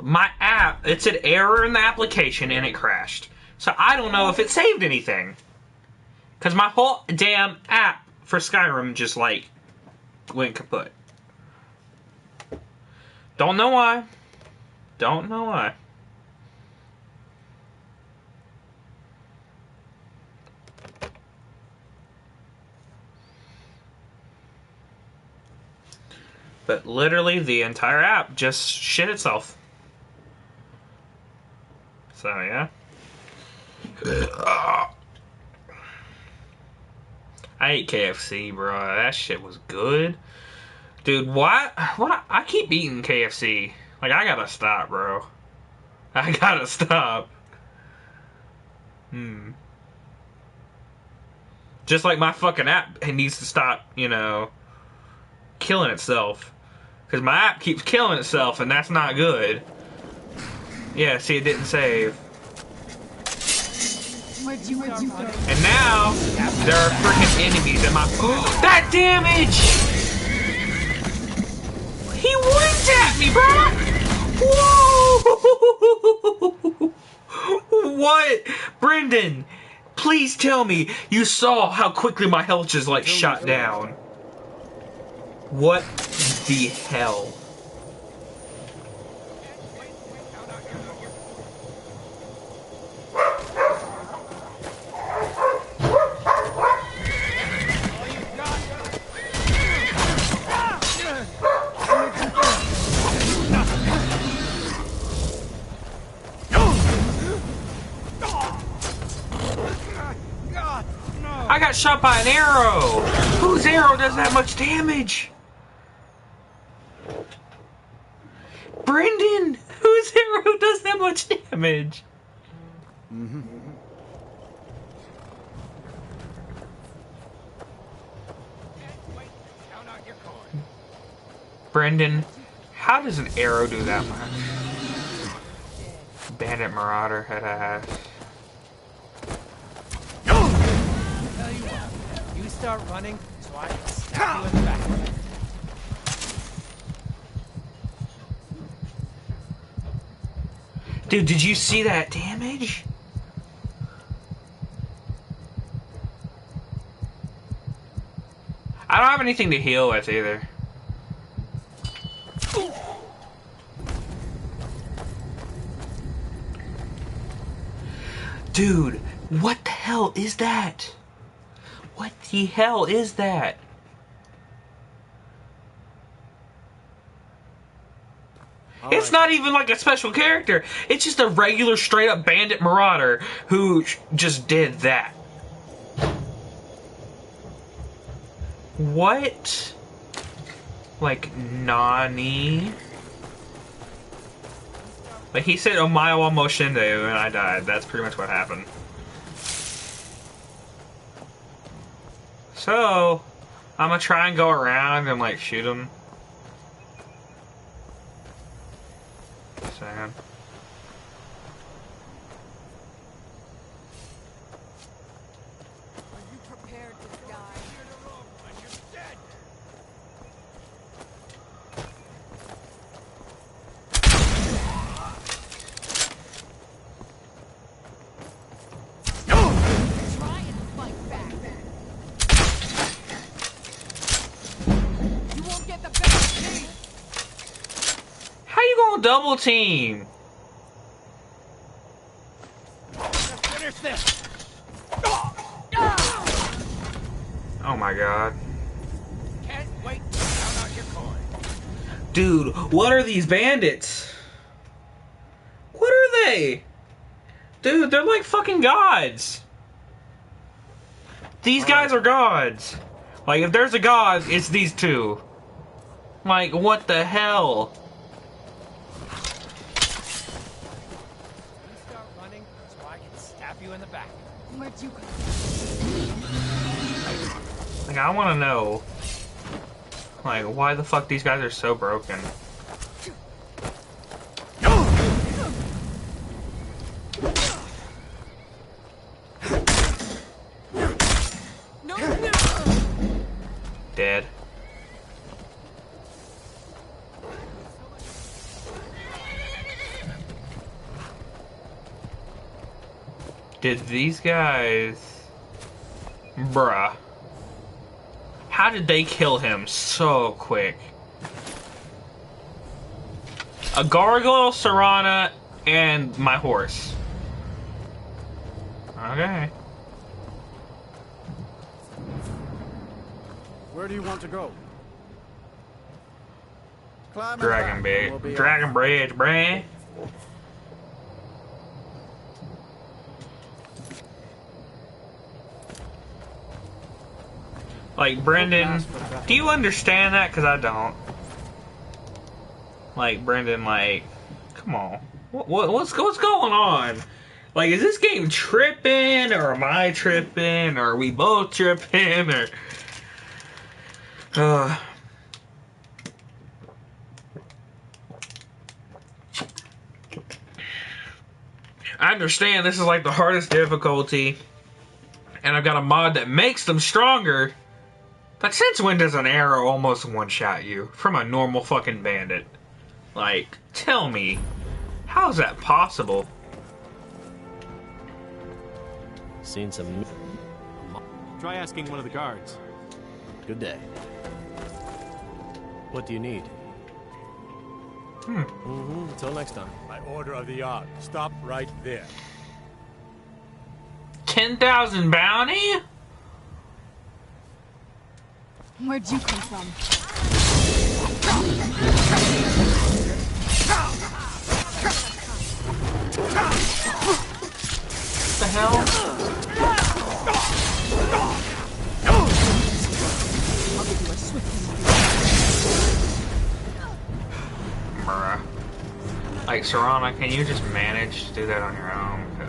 my app, it said error in the application and it crashed. So I don't know if it saved anything. Because my whole damn app for Skyrim just, like, went kaput. Don't know why. Don't know why. But literally the entire app just shit itself. So, yeah. I ate KFC, bro. That shit was good. Dude, what? I keep eating KFC. Like, I gotta stop, bro. I gotta stop. Just like my fucking app, it needs to stop, you know, killing itself. Because my app keeps killing itself, and that's not good. Yeah, see, it didn't save. And now, there are freaking enemies in my... that damage! He one-tapped me, bro! Whoa! What? Brendan, please tell me you saw how quickly my health just, like, shot down. What the hell? I got shot by an arrow! Whose arrow does that much damage? Brendan! Whose arrow does that much damage? Brendan, how does an arrow do that much? Bandit Marauder, haha. You start running, so I can stab you in the back. Dude, did you see that damage? I don't have anything to heal with either. Dude, what the hell is that? What the hell is that? It's not even like a special character. It's just a regular straight up bandit marauder who just did that. What? Like, nani? Like, he said Omae wa Moshinde and I died. That's pretty much what happened. So, I'm gonna try and go around and, like, shoot him. Sad. Are you prepared to die? Try and fight back. You won't get the best of me. How you gonna double team? Finish this. Oh my god. Can't wait to count out your coin. Dude, what are these bandits? What are they? Dude, they're like fucking gods. These guys are gods. Like, if there's a god, it's these two. Like, what the hell? You start running, so I can stab you in the back. Where'd you go? Like, I want to know, like, why the fuck these guys are so broken. Dead. Did these guys... Bruh. How did they kill him so quick? A gargoyle, Serana, and my horse. Okay. Where do you want to go? Climb Dragon Bridge. Dragon Bridge, bruh. Like, Brendan, do you understand that? Because I don't. Like, Brendan, like, come on. What's going on? Like, is this game tripping? Or am I tripping? Or are we both tripping? Or... I understand this is like the hardest difficulty. And I've got a mod that makes them stronger. But since when does an arrow almost one-shot you from a normal fucking bandit? Like, tell me, how is that possible? Seen some... Try asking one of the guards. Good day. What do you need? Until next time. By order of the yard. Stop right there. 10,000 bounty? Where'd you come from? What the hell? Bruh. Like, Serana, can you just manage to do that on your own? 'Cause...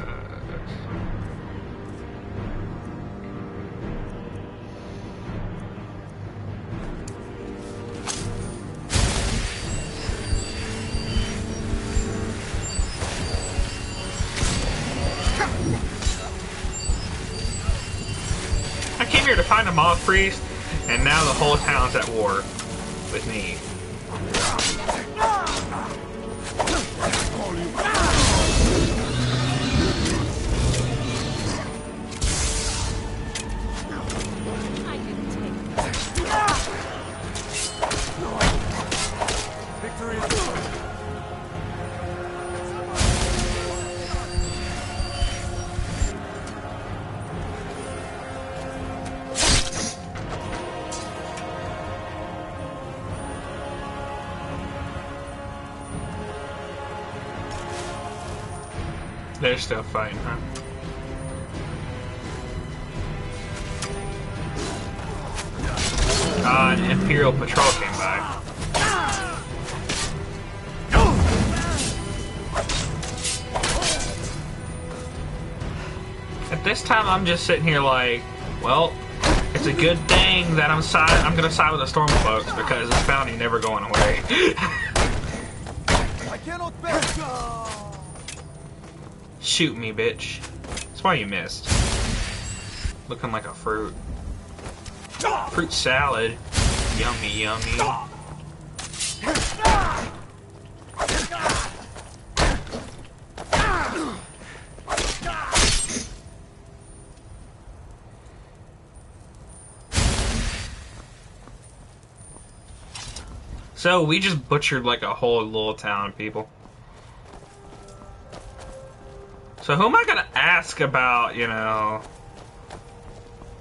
I came here to find a Moth priest, and now the whole town's at war with me. Victory is yours. They're still fighting, huh? An Imperial patrol came by. At this time, I'm just sitting here like, well, it's a good thing that I'm gonna side with the storm folks because this bounty never going away. I cannot bear. Shoot me, bitch. That's why you missed. Looking like a fruit. Fruit salad. Yummy, yummy. So, we just butchered like a whole little town of people. So who am I gonna ask about, you know,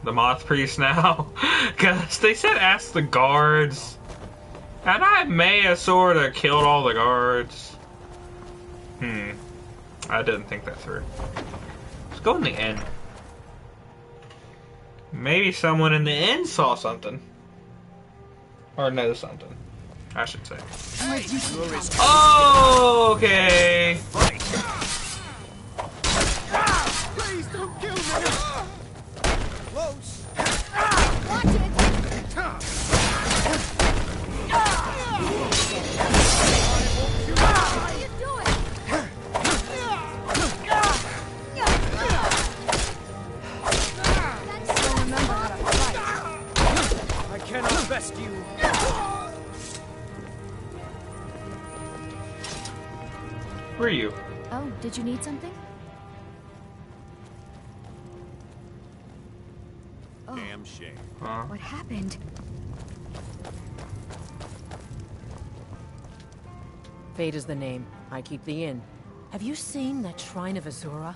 the Moth Priest now? Because they said ask the guards. And I may have sort of killed all the guards. I didn't think that through. Let's go in the inn. Maybe someone in the inn saw something. Or knows something, I should say. Oh, okay. Please don't kill me. Close. Watch it! What are you doing? Still remember how to fight. I cannot rescue. Who are you? Oh, did you need something? shame. What happened? Fate is the name. I keep the inn. Have you seen that Shrine of Azura?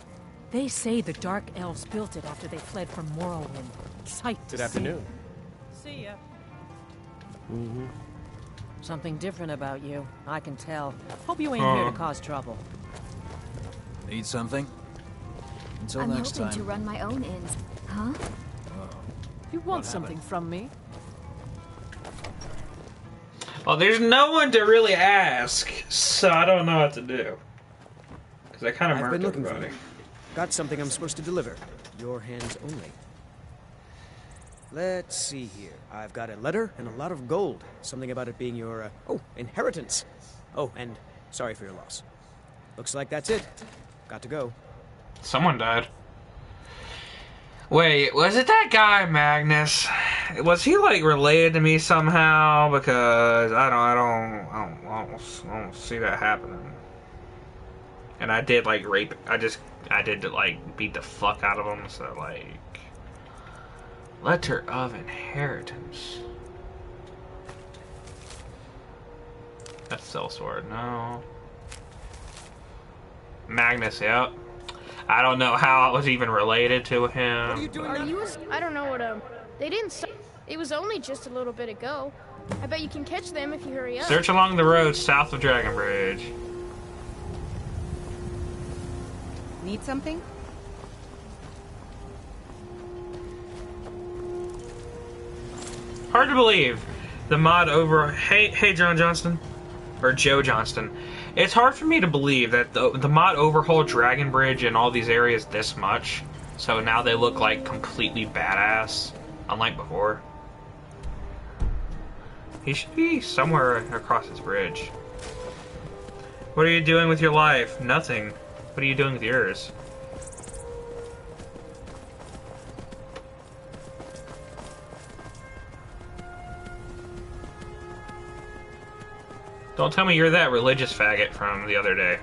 They say the Dark Elves built it after they fled from Morrowind. Sight to Good see. afternoon. See ya. Something different about you. I can tell. Hope you ain't here to cause trouble. Need something? Until I'm next hoping time. to run my own inns. Huh? You want something from me? Well, there's no one to really ask, so I don't know what to do. Because I kind of I've marked been looking for everybody. you. Got something I'm supposed to deliver. Your hands only. Let's see here. I've got a letter and a lot of gold. Something about it being your, inheritance. Oh, and sorry for your loss. Looks like that's it. Got to go. Someone died. Wait, was it that guy Magnus? Was he like related to me somehow? Because I don't see that happening. And I did like rape. I did like beat the fuck out of him. So like, letter of inheritance. That's sellsword. No. Magnus. Yep. I don't know how I was even related to him. What are you doing Are now? you? I don't know what. They didn't. It was only just a little bit ago. I bet you can catch them if you hurry up. Search along the road south of Dragon Bridge. Need something? Hard to believe. The mod over. Hey, John Johnston, or Joe Johnston. It's hard for me to believe that the mod overhauled Dragon Bridge and all these areas this much. So now they look like completely badass, unlike before. He should be somewhere across this bridge. What are you doing with your life? Nothing. What are you doing with yours? Don't tell me you're that religious faggot from the other day.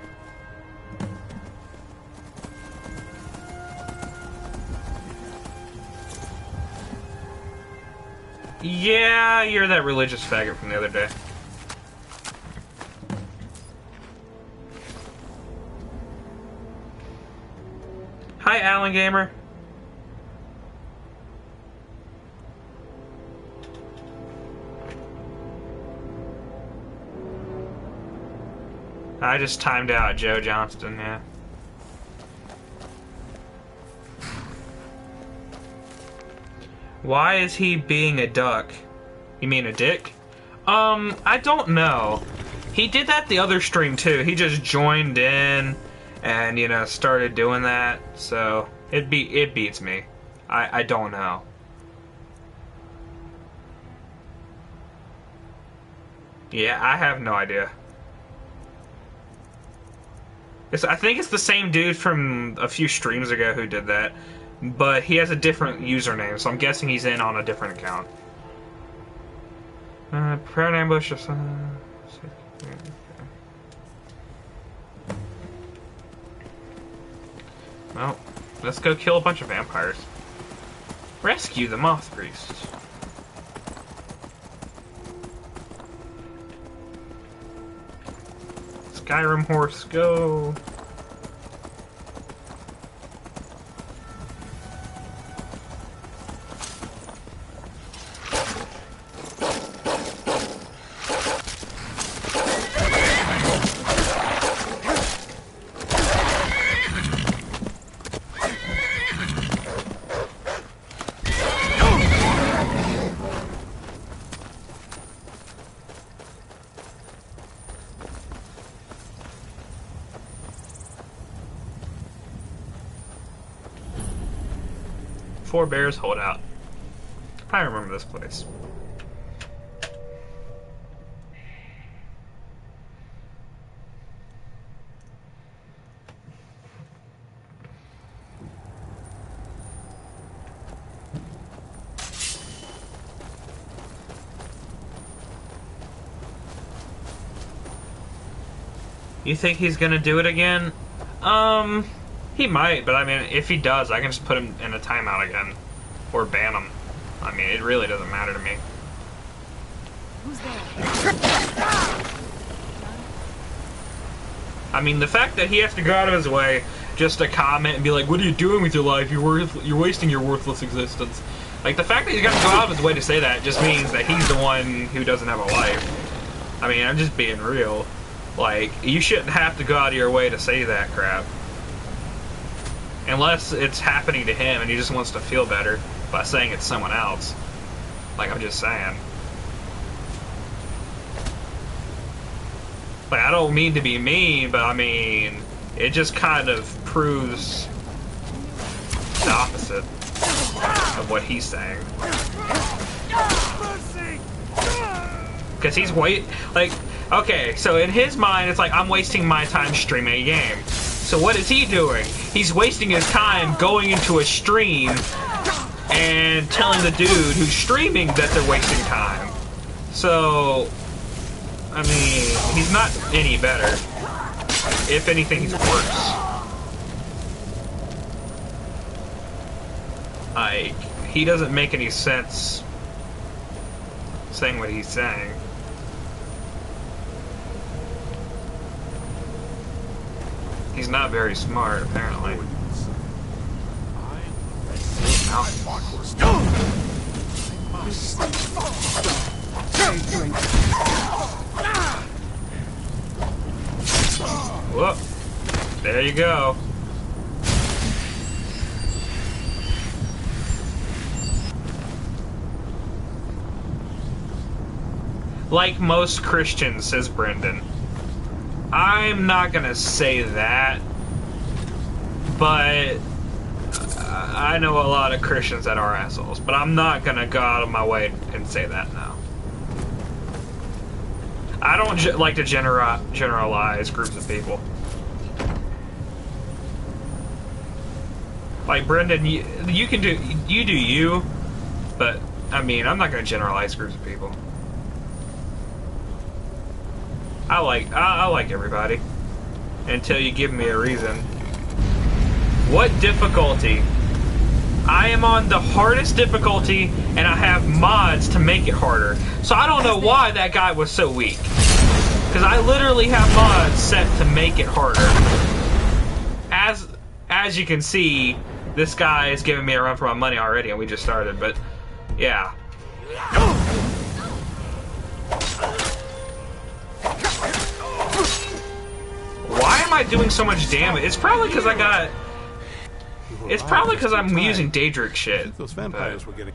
Yeah, you're that religious faggot from the other day. Hi, Alan Gamer. I just timed out Joe Johnston, yeah. Why is he being a duck? You mean a dick? I don't know. He did that the other stream too. He just joined in and, you know, started doing that. So, it beats me. I don't know. Yeah, I have no idea. I think it's the same dude from a few streams ago who did that, but he has a different username, so I'm guessing he's in on a different account. Prepare an ambush. Well, let's go kill a bunch of vampires. Rescue the Moth Priest. Skyrim horse, go! Four Bears hold out. I remember this place. You think he's gonna do it again? He might, but I mean, if he does, I can just put him in a timeout again. Or ban him. I mean, it really doesn't matter to me. Who's there? I mean, the fact that he has to go out of his way just to comment and be like, "What are you doing with your life? You're wasting your worthless existence." Like, the fact that he's got to go out of his way to say that just means that he's the one who doesn't have a life. I mean, I'm just being real. Like, you shouldn't have to go out of your way to say that crap. Unless it's happening to him and he just wants to feel better by saying it's someone else. Like, I'm just saying. Like, I don't mean to be mean, but I mean, it just kind of proves the opposite of what he's saying. Because he's like, okay, so in his mind, it's like, I'm wasting my time streaming a game. So what is he doing? He's wasting his time going into a stream and telling the dude who's streaming that they're wasting time. So, I mean, he's not any better. If anything, he's worse. Like, he doesn't make any sense saying what he's saying. He's not very smart, apparently. Whoop. There you go. Like most Christians, says Brendan. I'm not gonna say that, but I know a lot of Christians that are assholes, but I'm not gonna go out of my way and say that now. I don't like to generalize groups of people. Like, Brendan, you can do you, but I mean, I'm not gonna generalize groups of people. I like everybody until you give me a reason. What difficulty? I am on the hardest difficulty, and I have mods to make it harder. So I don't know why that guy was so weak. Because I literally have mods set to make it harder. As you can see, this guy is giving me a run for my money already, and we just started. But yeah. Why am I doing so much damage? It's probably because I got... It's probably because I'm using Daedric shit. Those vampires were getting...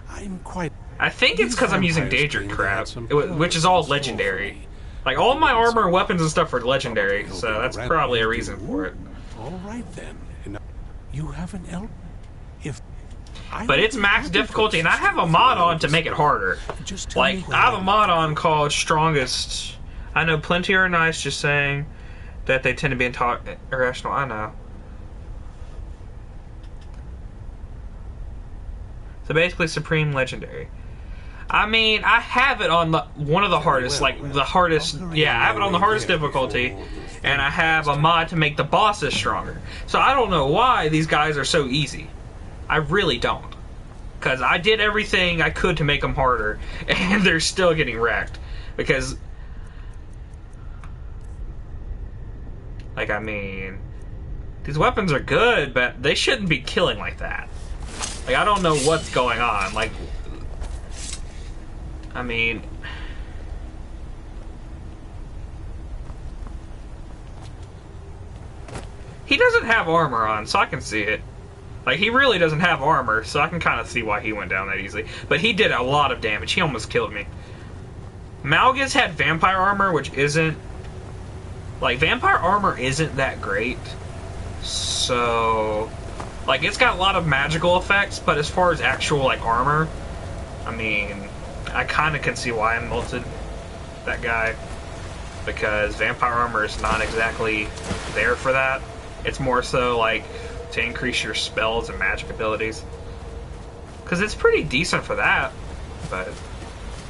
I'm quite... I think it's because I'm using Daedric crap, which is all legendary. Like, all my armor and weapons and stuff are legendary, so that's probably a reason for it. All right, then. You have an elf... But it's max difficulty, and I have a mod on to make it harder. Like, I have a mod on called Strongest. I know plenty are nice, just saying that they tend to be irrational. I know. So basically, Supreme Legendary. I mean, I have it on one of the hardest, like the hardest. Yeah, I have it on the hardest difficulty, and I have a mod to make the bosses stronger. So I don't know why these guys are so easy. I really don't, because I did everything I could to make them harder, and they're still getting wrecked. Because, like, I mean, these weapons are good, but they shouldn't be killing like that. Like, I don't know what's going on. Like, I mean, he doesn't have armor on, so I can see it. Like, he really doesn't have armor, so I can kind of see why he went down that easily. But he did a lot of damage. He almost killed me. Malgus had vampire armor, which isn't... Like, vampire armor isn't that great. So... Like, it's got a lot of magical effects, but as far as actual, like, armor, I mean, I kind of can see why I multed that guy. Because vampire armor is not exactly there for that. It's more so, like, to increase your spells and magic abilities. Because it's pretty decent for that, but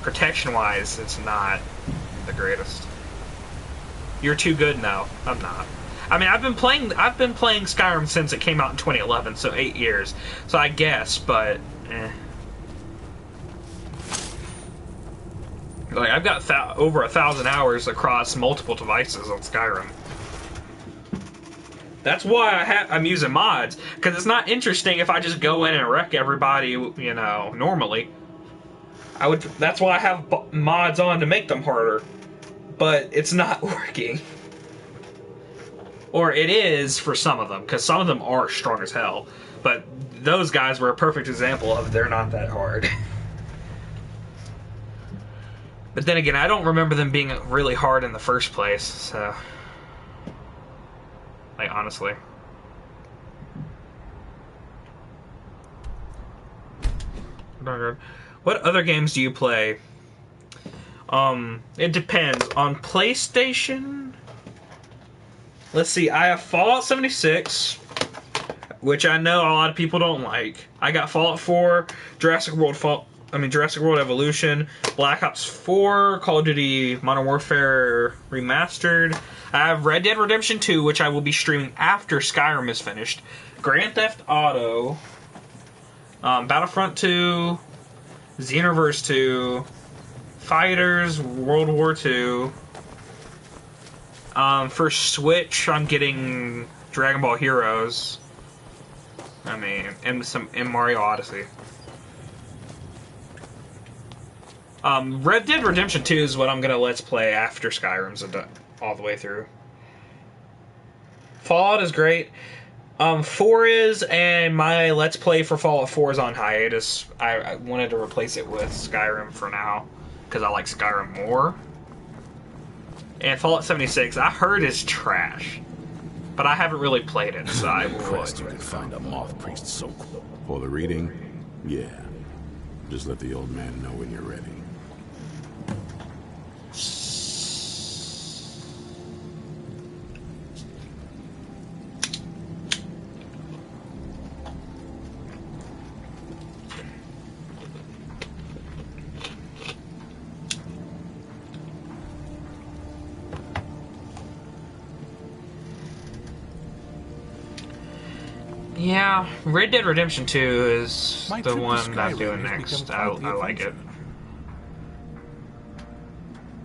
protection-wise, it's not the greatest. You're too good? No, I'm not. I mean, I've been playing Skyrim since it came out in 2011, so 8 years. So I guess, but Like, I've got over 1,000 hours across multiple devices on Skyrim. That's why I'm using mods, because it's not interesting if I just go in and wreck everybody, you know, normally. That's why I have mods on, to make them harder. But it's not working. Or it is for some of them, because some of them are strong as hell. But those guys were a perfect example of they're not that hard. But then again, I don't remember them being really hard in the first place, so... Like, honestly. What other games do you play? It depends. On PlayStation... Let's see, I have Fallout 76, which I know a lot of people don't like. I got Fallout 4, Jurassic World Evolution, Black Ops 4, Call of Duty Modern Warfare Remastered. I have Red Dead Redemption 2, which I will be streaming after Skyrim is finished. Grand Theft Auto, Battlefront 2, Xenoverse 2, Fighters, World War 2. For Switch, I'm getting Dragon Ball Heroes. And Mario Odyssey. Red Dead Redemption 2 is what I'm gonna let's play after Skyrim's all the way through. Fallout is great. 4 is, and my let's play for Fallout 4 is on hiatus. I wanted to replace it with Skyrim for now, because I like Skyrim more. And Fallout 76, I heard is trash. But I haven't really played it, so I will. Impressed you could find a Moth priest so cool. For the reading? Yeah. Just let the old man know when you're ready. Yeah, Red Dead Redemption 2 is the one that I'm doing next. I like it.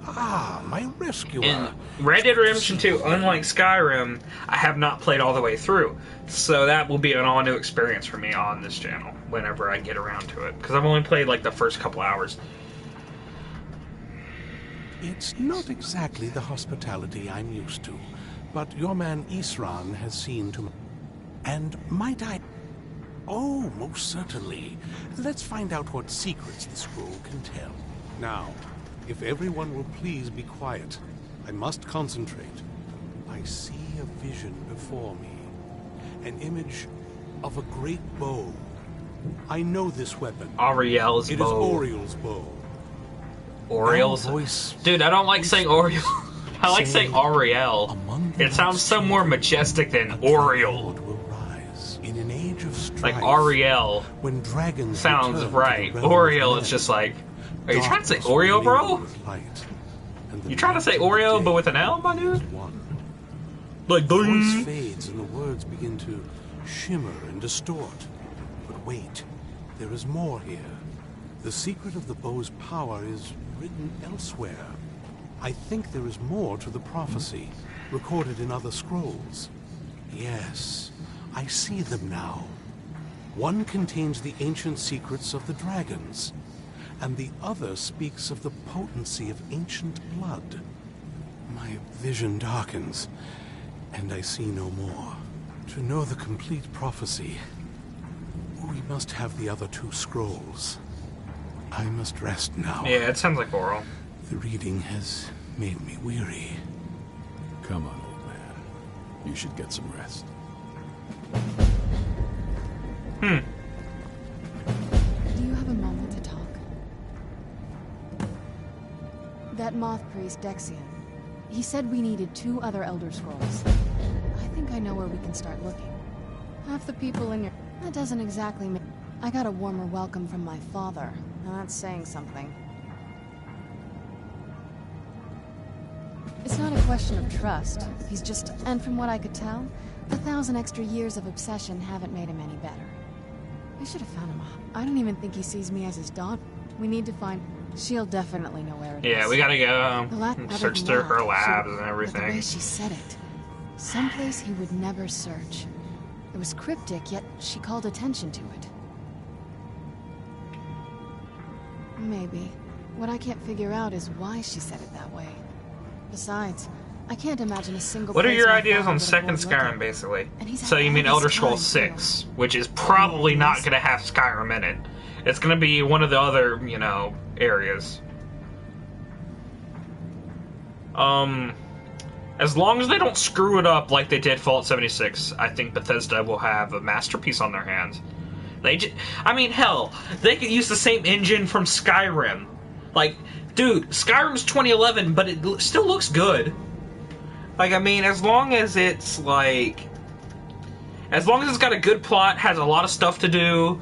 Ah, my rescuer. In Red Dead Redemption 2, unlike Skyrim, I have not played all the way through. So that will be an all-new experience for me on this channel whenever I get around to it. Because I've only played like the first couple hours. It's not exactly the hospitality I'm used to, but your man Isran has seen to... And might I... Oh, most certainly. Let's find out what secrets the scroll can tell. Now, if everyone will please be quiet, I must concentrate. I see a vision before me. An image of a great bow. I know this weapon. Ariel's bow. It is Oriel's bow. Oriel's? Voice. Dude, I don't like saying Oriel. I like saying Ariel. It sounds so more majestic than Oriel. In an age of strife, like Ariel when dragons sounds right. Oriel is just like, are you trying to say Oreo, bro? You trying to say Oreo but with an L, my dude? Like, the voice fades and the words begin to shimmer and distort. But wait, there is more here. The secret of the bow's power is written elsewhere. I think there is more to the prophecy, recorded in other scrolls. Yes, I see them now. One contains the ancient secrets of the dragons, and the other speaks of the potency of ancient blood. My vision darkens, and I see no more. To know the complete prophecy, we must have the other two scrolls. I must rest now. Yeah, it sounds like oral. The reading has made me weary. Come on, old man. You should get some rest. Do you have a moment to talk? That Moth priest, Dexian. He said we needed 2 other Elder Scrolls. I think I know where we can start looking. Half the people in your... That doesn't exactly make... I got a warmer welcome from my father. Now that's saying something. It's not a question of trust. He's just... And from what I could tell, the 1,000 extra years of obsession haven't made him any better. I should have found him. I don't even think he sees me as his daughter. We need to find... She'll definitely know where it is. Yeah, we gotta go Other search than through that, her labs and But the way everything. she said it, someplace he would never search. It was cryptic, yet she called attention to it. Maybe. What I can't figure out is why she said it that way. Besides, I can't imagine a single What are place your my ideas father on would second avoid looking. Skyrim, basically? And he's So had you all mean this Elder time, Scrolls too. 6, which is probably not going to have Skyrim in it. It's going to be one of the other, you know, areas. As long as they don't screw it up like they did Fallout 76, I think Bethesda will have a masterpiece on their hands. I mean, hell, they could use the same engine from Skyrim. Like, dude, Skyrim's 2011, but it still looks good. Like, I mean, as long as it's, like... As long as it's got a good plot, has a lot of stuff to do,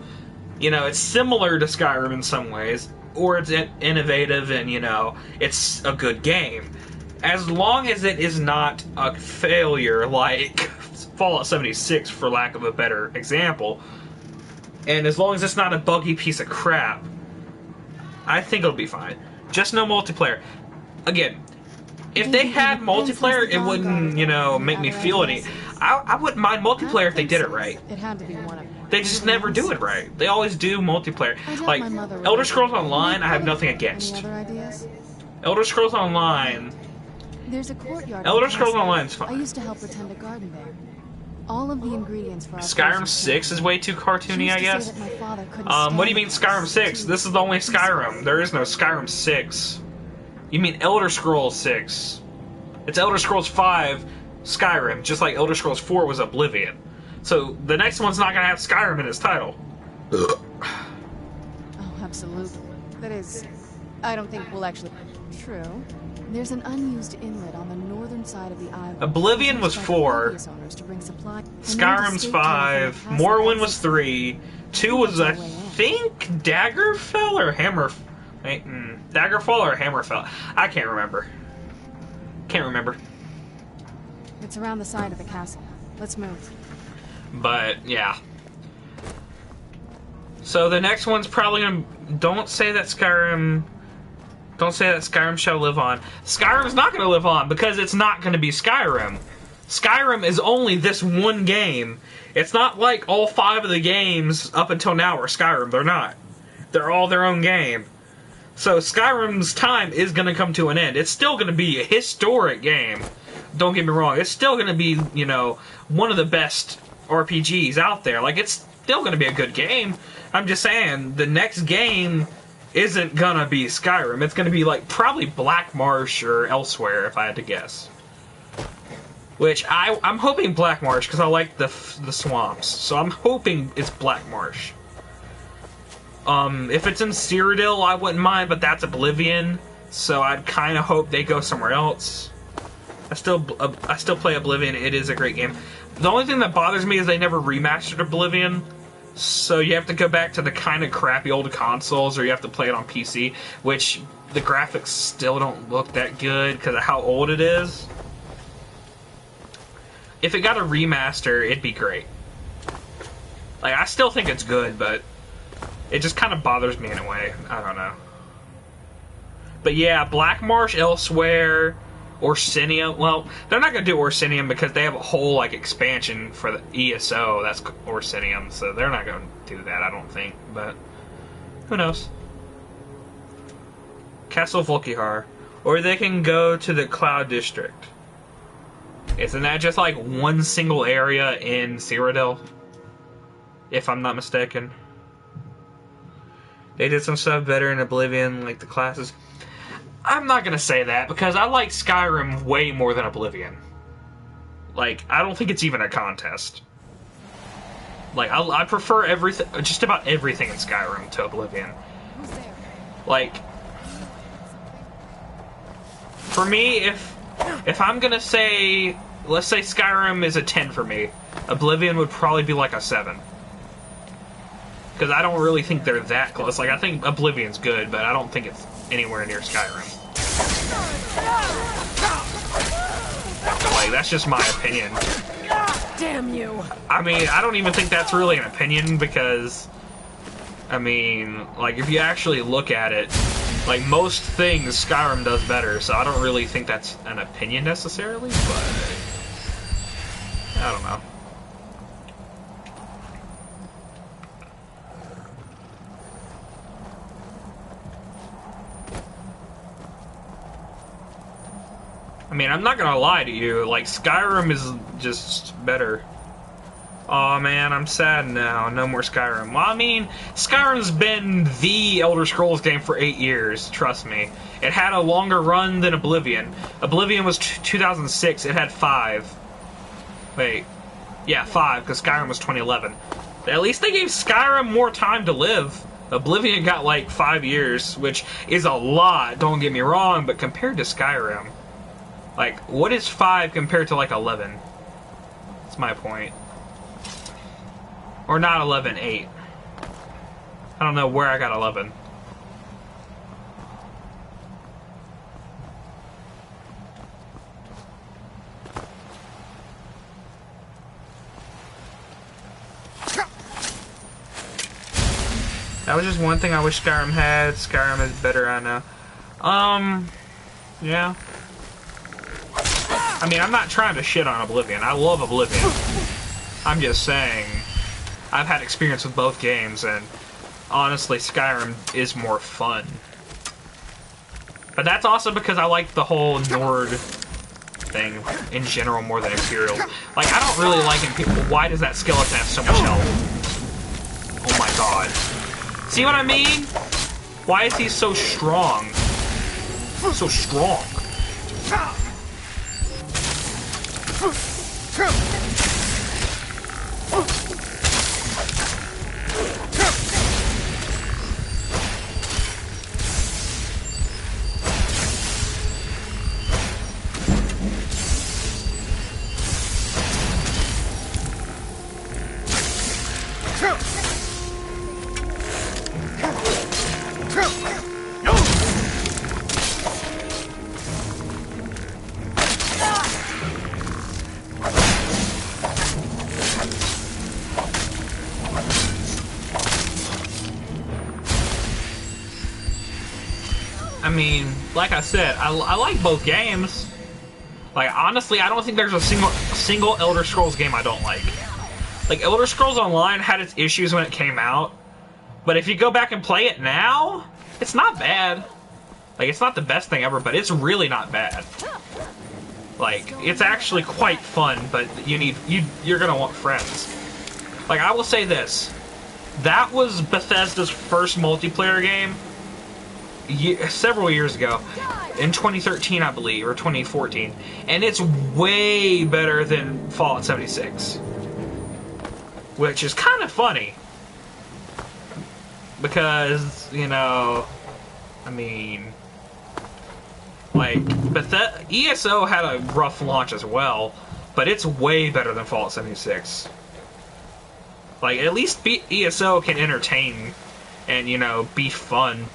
you know, it's similar to Skyrim in some ways, or it's innovative and, you know, it's a good game. As long as it is not a failure like Fallout 76, for lack of a better example, and as long as it's not a buggy piece of crap, I think it'll be fine. Just no multiplayer. Again, if they had multiplayer, it wouldn't, you know, make me feel any... I wouldn't mind multiplayer if they did it right. It had to be one of them. They just never do it right. They always do multiplayer. Like, Elder Scrolls Online, I have nothing against. Any other ideas? Elder Scrolls Online... There's a courtyard. Elder Scrolls Online's I fine. used to help pretend a garden there. All of the ingredients for our Skyrim potions 6 is way too cartoony, I guess. What do you mean Skyrim 6? This is the only Skyrim. There is no Skyrim 6. You mean Elder Scrolls 6. It's Elder Scrolls 5 Skyrim, just like Elder Scrolls 4 was Oblivion. So the next one's not going to have Skyrim in its title. Oh, absolutely. That is, I don't think we'll actually... True. There's an unused inlet on the northern side of the island. Oblivion was 4. Skyrim's 5. Morrowind was 3. 2 was, I think, Daggerfell or Hammer... Wait, Daggerfall or Hammerfell? I can't remember. Can't remember. It's around the side of the castle. Let's move. But, yeah. So the next one's probably gonna... Don't say that Skyrim shall live on. Skyrim's not gonna live on because it's not gonna be Skyrim. Skyrim is only this one game. It's not like all 5 of the games up until now are Skyrim. They're not. They're all their own game. So Skyrim's time is gonna come to an end. It's still gonna be a historic game. Don't get me wrong. It's still gonna be, you know, one of the best RPGs out there. Like, it's still gonna be a good game. I'm just saying, the next game isn't gonna be Skyrim. It's gonna be, like, probably Black Marsh or elsewhere, if I had to guess. Which, I'm hoping Black Marsh, because I like the swamps. So I'm hoping it's Black Marsh. If it's in Cyrodiil, I wouldn't mind, but that's Oblivion. So I'd kind of hope they go somewhere else. I still play Oblivion. It is a great game. The only thing that bothers me is they never remastered Oblivion. So you have to go back to the kind of crappy old consoles, or you have to play it on PC, which the graphics still don't look that good because of how old it is. If it got a remaster, it'd be great. Like, I still think it's good, but it just kind of bothers me in a way. I don't know. But yeah, Black Marsh, Elsewhere, Orsinium. Well, they're not going to do Orsinium because they have a whole, like, expansion for the ESO. That's Orsinium, so they're not going to do that, I don't think. But who knows? Castle Volkihar. Or they can go to the Cloud District. Isn't that just, like, one single area in Cyrodiil? If I'm not mistaken. They did some stuff better in Oblivion, like the classes. I'm not gonna say that, because I like Skyrim way more than Oblivion. Like, I don't think it's even a contest. Like, I prefer everything, just about everything in Skyrim to Oblivion. Like, for me, if I'm gonna say, let's say Skyrim is a 10 for me, Oblivion would probably be like a 7. Because I don't really think they're that close. Like, I think Oblivion's good, but I don't think it's anywhere near Skyrim. Like, that's just my opinion. Damn you! I mean, I don't even think that's really an opinion, because, I mean, like, if you actually look at it, Like, most things Skyrim does better, so I don't really think that's an opinion necessarily, but I don't know. I mean, I'm not gonna lie to you, like, Skyrim is just better. Oh man, I'm sad now. No more Skyrim. Well, I mean, Skyrim's been the Elder Scrolls game for 8 years, trust me. It had a longer run than Oblivion. Oblivion was 2006, it had 5. Wait. Yeah, 5, because Skyrim was 2011. At least they gave Skyrim more time to live. Oblivion got like 5 years, which is a lot, don't get me wrong, but compared to Skyrim, like, what is 5 compared to like 11? That's my point. Or not 11, 8. I don't know where I got 11. That was just one thing I wish Skyrim had. Skyrim is better, I know. Yeah. I mean, I'm not trying to shit on Oblivion. I love Oblivion. I'm just saying, I've had experience with both games, and honestly, Skyrim is more fun. But that's also because I like the whole Nord thing in general more than Imperial. Like, I don't really like Imperial. Why does that skeleton have so much health? Oh my god. See what I mean? Why is he so strong? So strong. I mean, like I said, I like both games. Like, honestly, I don't think there's a single Elder Scrolls game I don't like. Like, Elder Scrolls Online had its issues when it came out, but if you go back and play it now, it's not bad. Like, it's not the best thing ever, but it's really not bad. Like, it's actually quite fun, but you're gonna want friends. Like, I will say this. That was Bethesda's first multiplayer game several years ago, in 2013 I believe, or 2014, and it's way better than Fallout 76, which is kind of funny, because, you know, I mean, like, ESO had a rough launch as well, but it's way better than Fallout 76. Like, at least ESO can entertain and, you know, be fun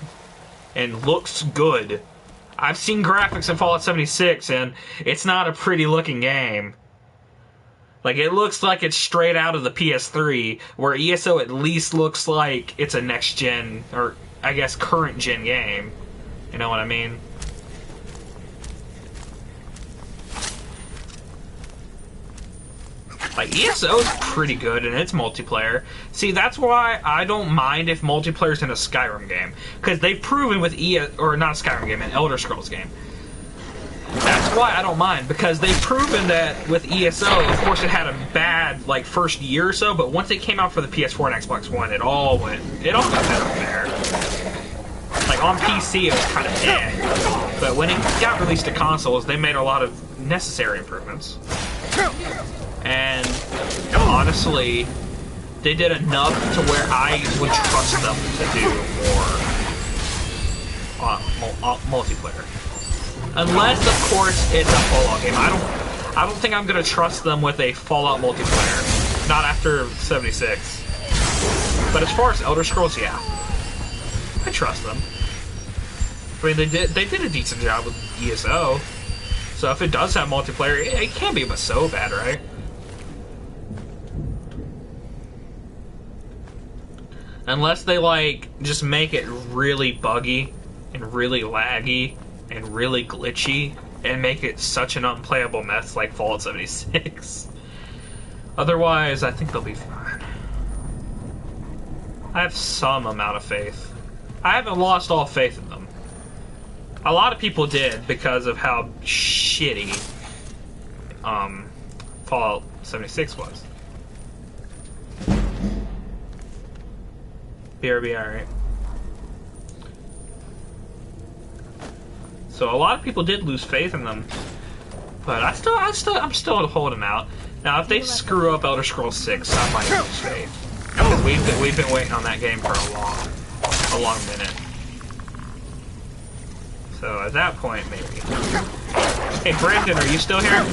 and looks good. I've seen graphics in Fallout 76, and it's not a pretty looking game. Like, it looks like it's straight out of the PS3, where ESO at least looks like it's a next gen, or I guess current gen game. You know what I mean? Like, ESO is pretty good in its multiplayer. See, that's why I don't mind if multiplayer's in a Skyrim game. Because they've proven with or not a Skyrim game, an Elder Scrolls game. That's why I don't mind, because they've proven that with ESO, of course it had a bad, like, first year or so, but once it came out for the PS4 and Xbox One, it all got better from there. Like, on PC, it was kind of eh. But when it got released to consoles, they made a lot of necessary improvements. And honestly, they did enough to where I would trust them to do more multiplayer. Unless, of course, it's a Fallout game. I don't think I'm gonna trust them with a Fallout multiplayer. Not after 76. But as far as Elder Scrolls, yeah, I trust them. I mean, they did a decent job with ESO. So if it does have multiplayer, it can't be so bad, right? Unless they, like, just make it really buggy and really laggy and really glitchy and make it such an unplayable mess like Fallout 76. Otherwise, I think they'll be fine. I have some amount of faith. I haven't lost all faith in them. A lot of people did because of how shitty Fallout 76 was. BRB, alright. So a lot of people did lose faith in them, but I'm still holding out. Now, if they screw up Elder Scrolls 6, I might lose faith, because we've been waiting on that game for a long minute. So at that point, maybe. Hey, Brandon, are you still here?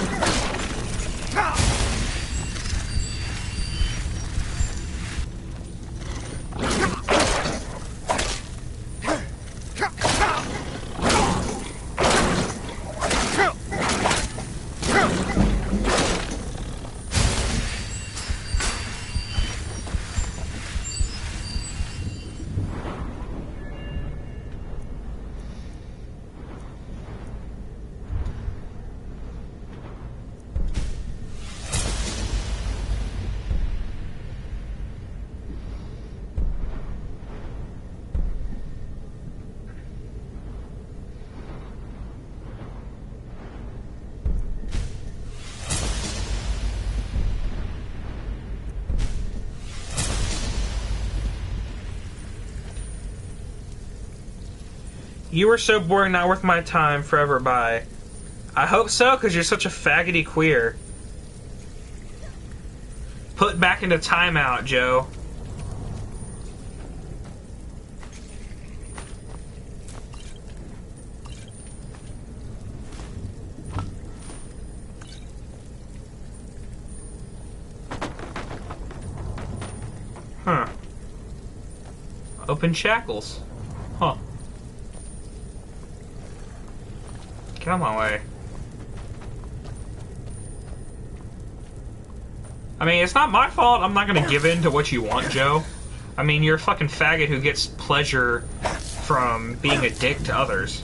You were so boring, not worth my time, forever, bye. I hope so, because you're such a faggoty queer. Put back into timeout, Joe. Huh. Open shackles. Huh. Get out of my way. I mean, it's not my fault. I'm not gonna give in to what you want, Joe. I mean, you're a fucking faggot who gets pleasure from being a dick to others.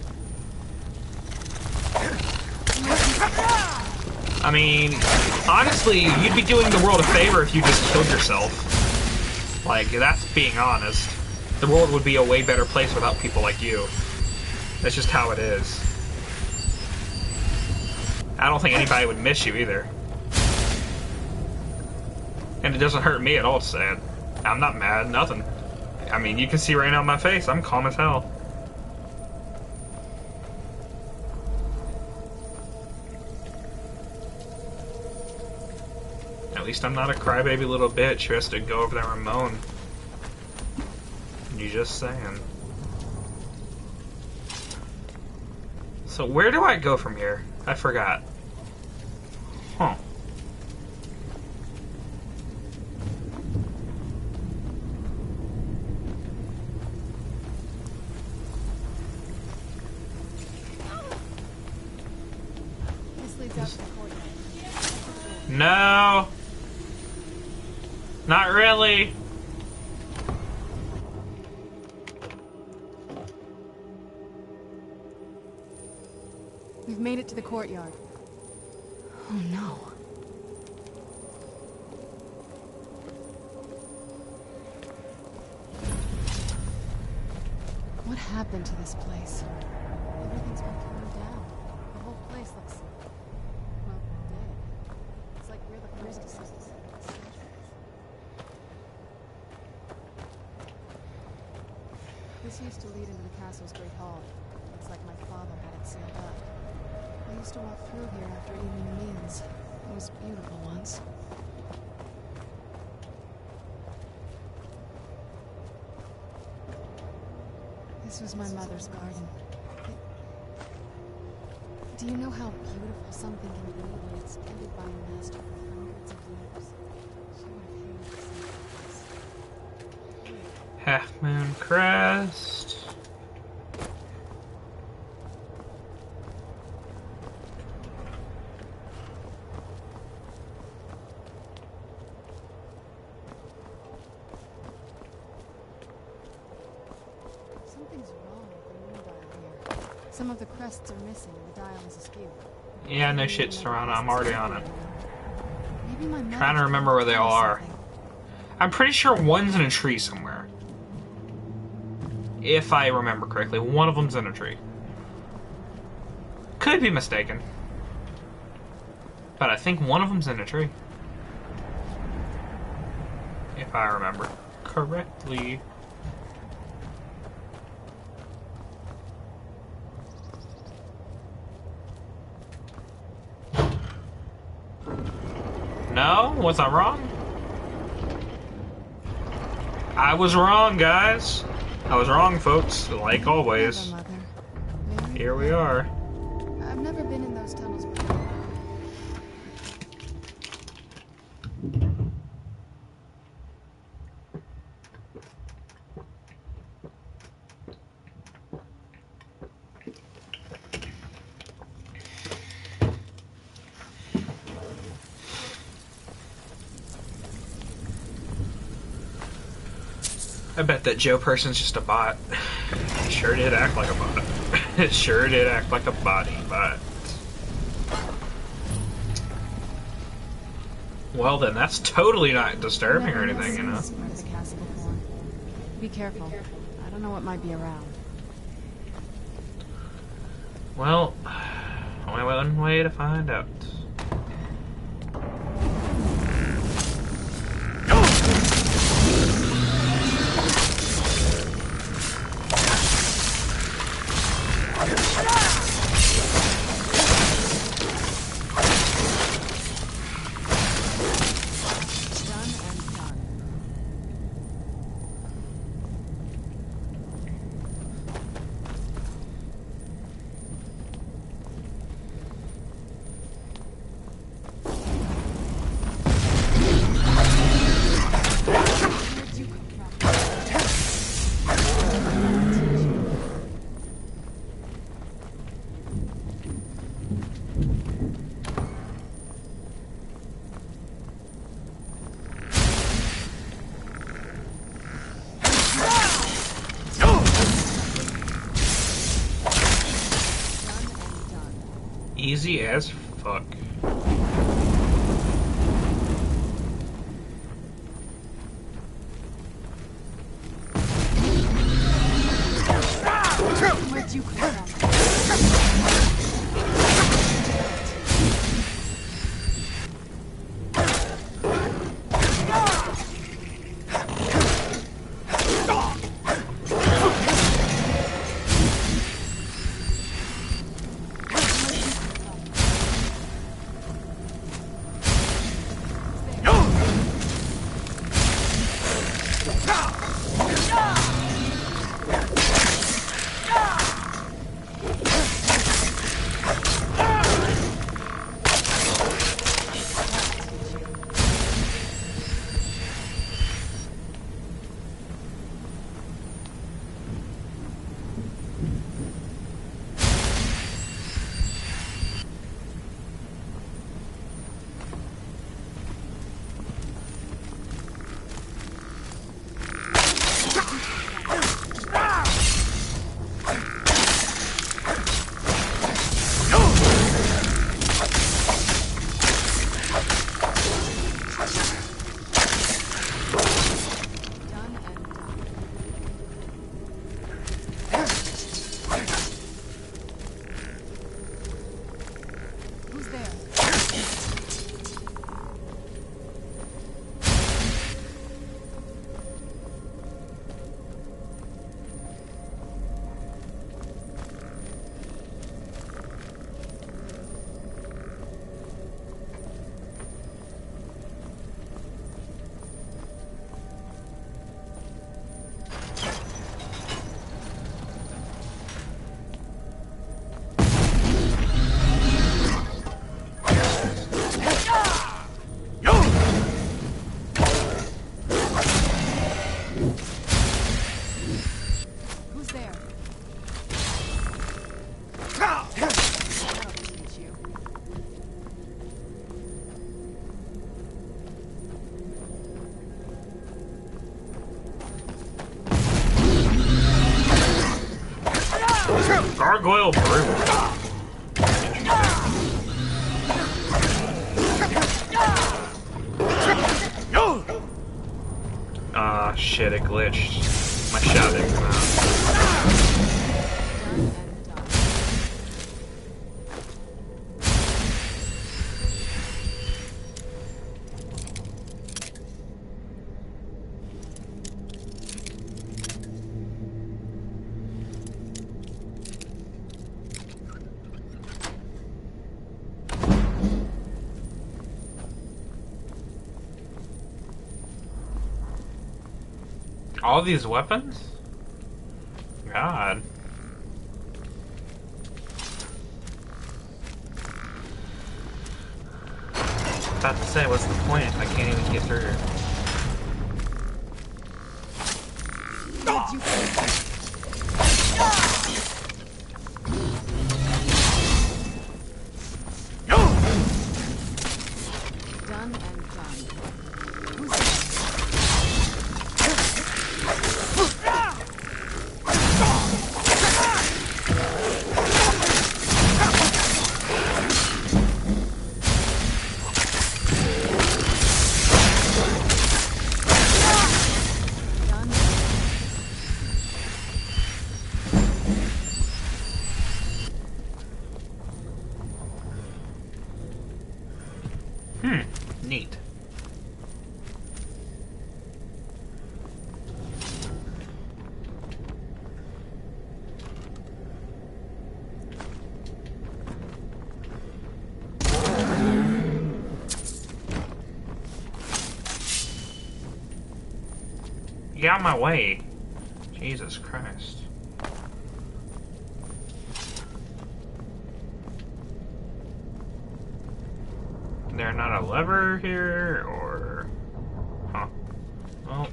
I mean, honestly, you'd be doing the world a favor if you just killed yourself. Like, that's being honest. The world would be a way better place without people like you. That's just how it is. I don't think anybody would miss you either. And it doesn't hurt me at all, sad. I'm not mad, nothing. I mean, you can see right now on my face, I'm calm as hell. At least I'm not a crybaby little bitch who has to go over there and moan. You just saying. So where do I go from here? I forgot. Huh. This leads out to the courtyard. No. Not really. We've made it to the courtyard. Oh no. What happened to this place? Everything's been torn down. The whole place looks, well, dead. It's like we're the priestesses. This used to lead into the castle's great hall. Looks like my father had it sealed up. I used to walk through here after evening meals. It was beautiful once. This was my mother's garden. Do you know how beautiful something can be when it's tended by a master for hundreds of years? She would have hated to see this. Half Moon Crest. Something's wrong with the moon dial. Some of the crests are missing and the dial is askew. Yeah, no shit, Serrano. I'm already on it. Maybe my mother Trying to remember where they all are. I'm pretty sure one's in a tree somewhere. If I remember correctly, one of them's in a tree. Could be mistaken. But I think one of them's in a tree. If I remember correctly. No? Was I wrong? I was wrong, guys. I was wrong, folks. Like always. Here we are. I've never been in those tunnels before. I bet that Joe person's just a bot. It sure did act like a bot. It sure did act like a body bot. Well then, that's totally not disturbing or anything, you know? Be careful. I don't know what might be around. Well, only one way to find out. Easy as fuck. Where'd you come from? Gargoyle brew. Ah, shit, it glitched. My shot didn't come out. All these weapons? God. About to say, what's the point if I can't even get through here? Done and done. Who's Neat. Get out of my way. Jesus Christ. There not a lever here, or... Huh. Well...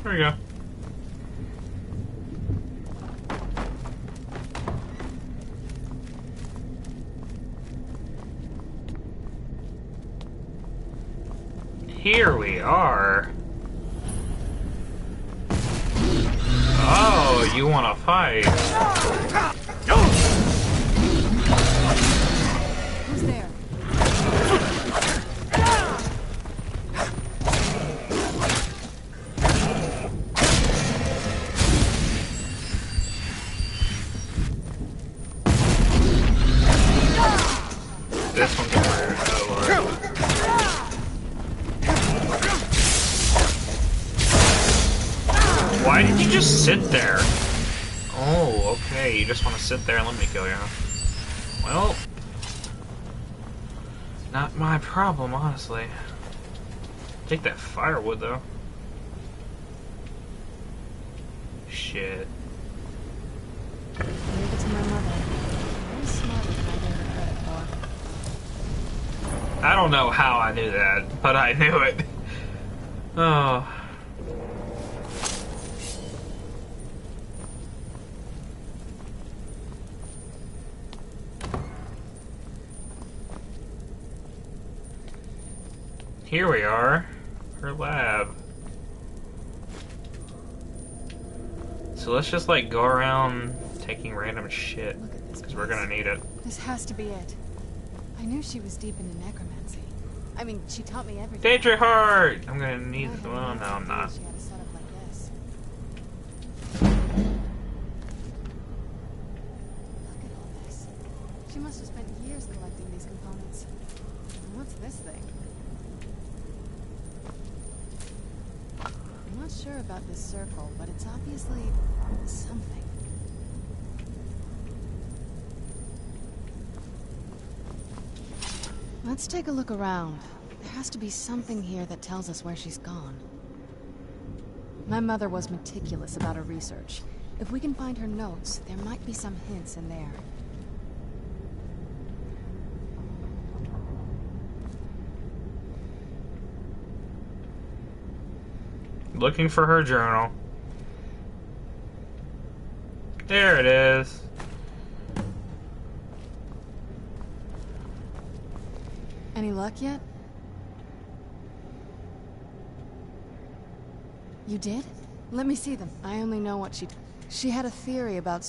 There we go. Here we are. Oh, you want to fight? Who's there? This one's weird. Oh, Lord. Why did you just sit there? Oh, okay. You just want to sit there and let me kill you. Well, not my problem, honestly. Take that firewood, though. Shit. Leave it to my mother. Very smart than I gave her credit for. I don't know how I knew that, but I knew it. Oh. Here we are. Her lab. So let's just like go around taking random shit. Look at this Because we're gonna need it. This has to be it. I knew she was deep into necromancy. I mean, she taught me everything. Daedra Heart! I'm gonna need the well, no, I'm not. She had a setup like this. Look at all this. She must have spent years collecting these components. And what's this thing? I'm not sure about this circle, but it's obviously something. Let's take a look around. There has to be something here that tells us where she's gone. My mother was meticulous about her research. If we can find her notes, there might be some hints in there. Looking for her journal. There it is. Any luck yet? You did? Let me see them. I only know what she had a theory about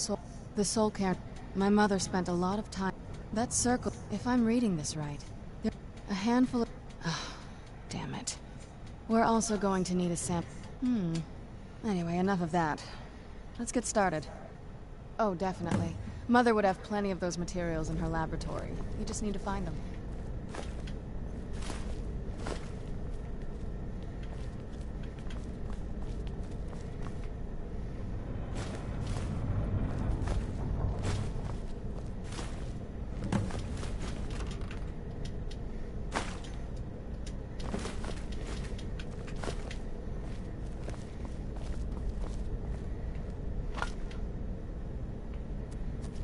the soul care. My mother spent a lot of time. That circle, if I'm reading this right, there a handful of... Oh, damn it. We're also going to need a sample. Anyway, enough of that. Let's get started. Oh, definitely. Mother would have plenty of those materials in her laboratory. You just need to find them.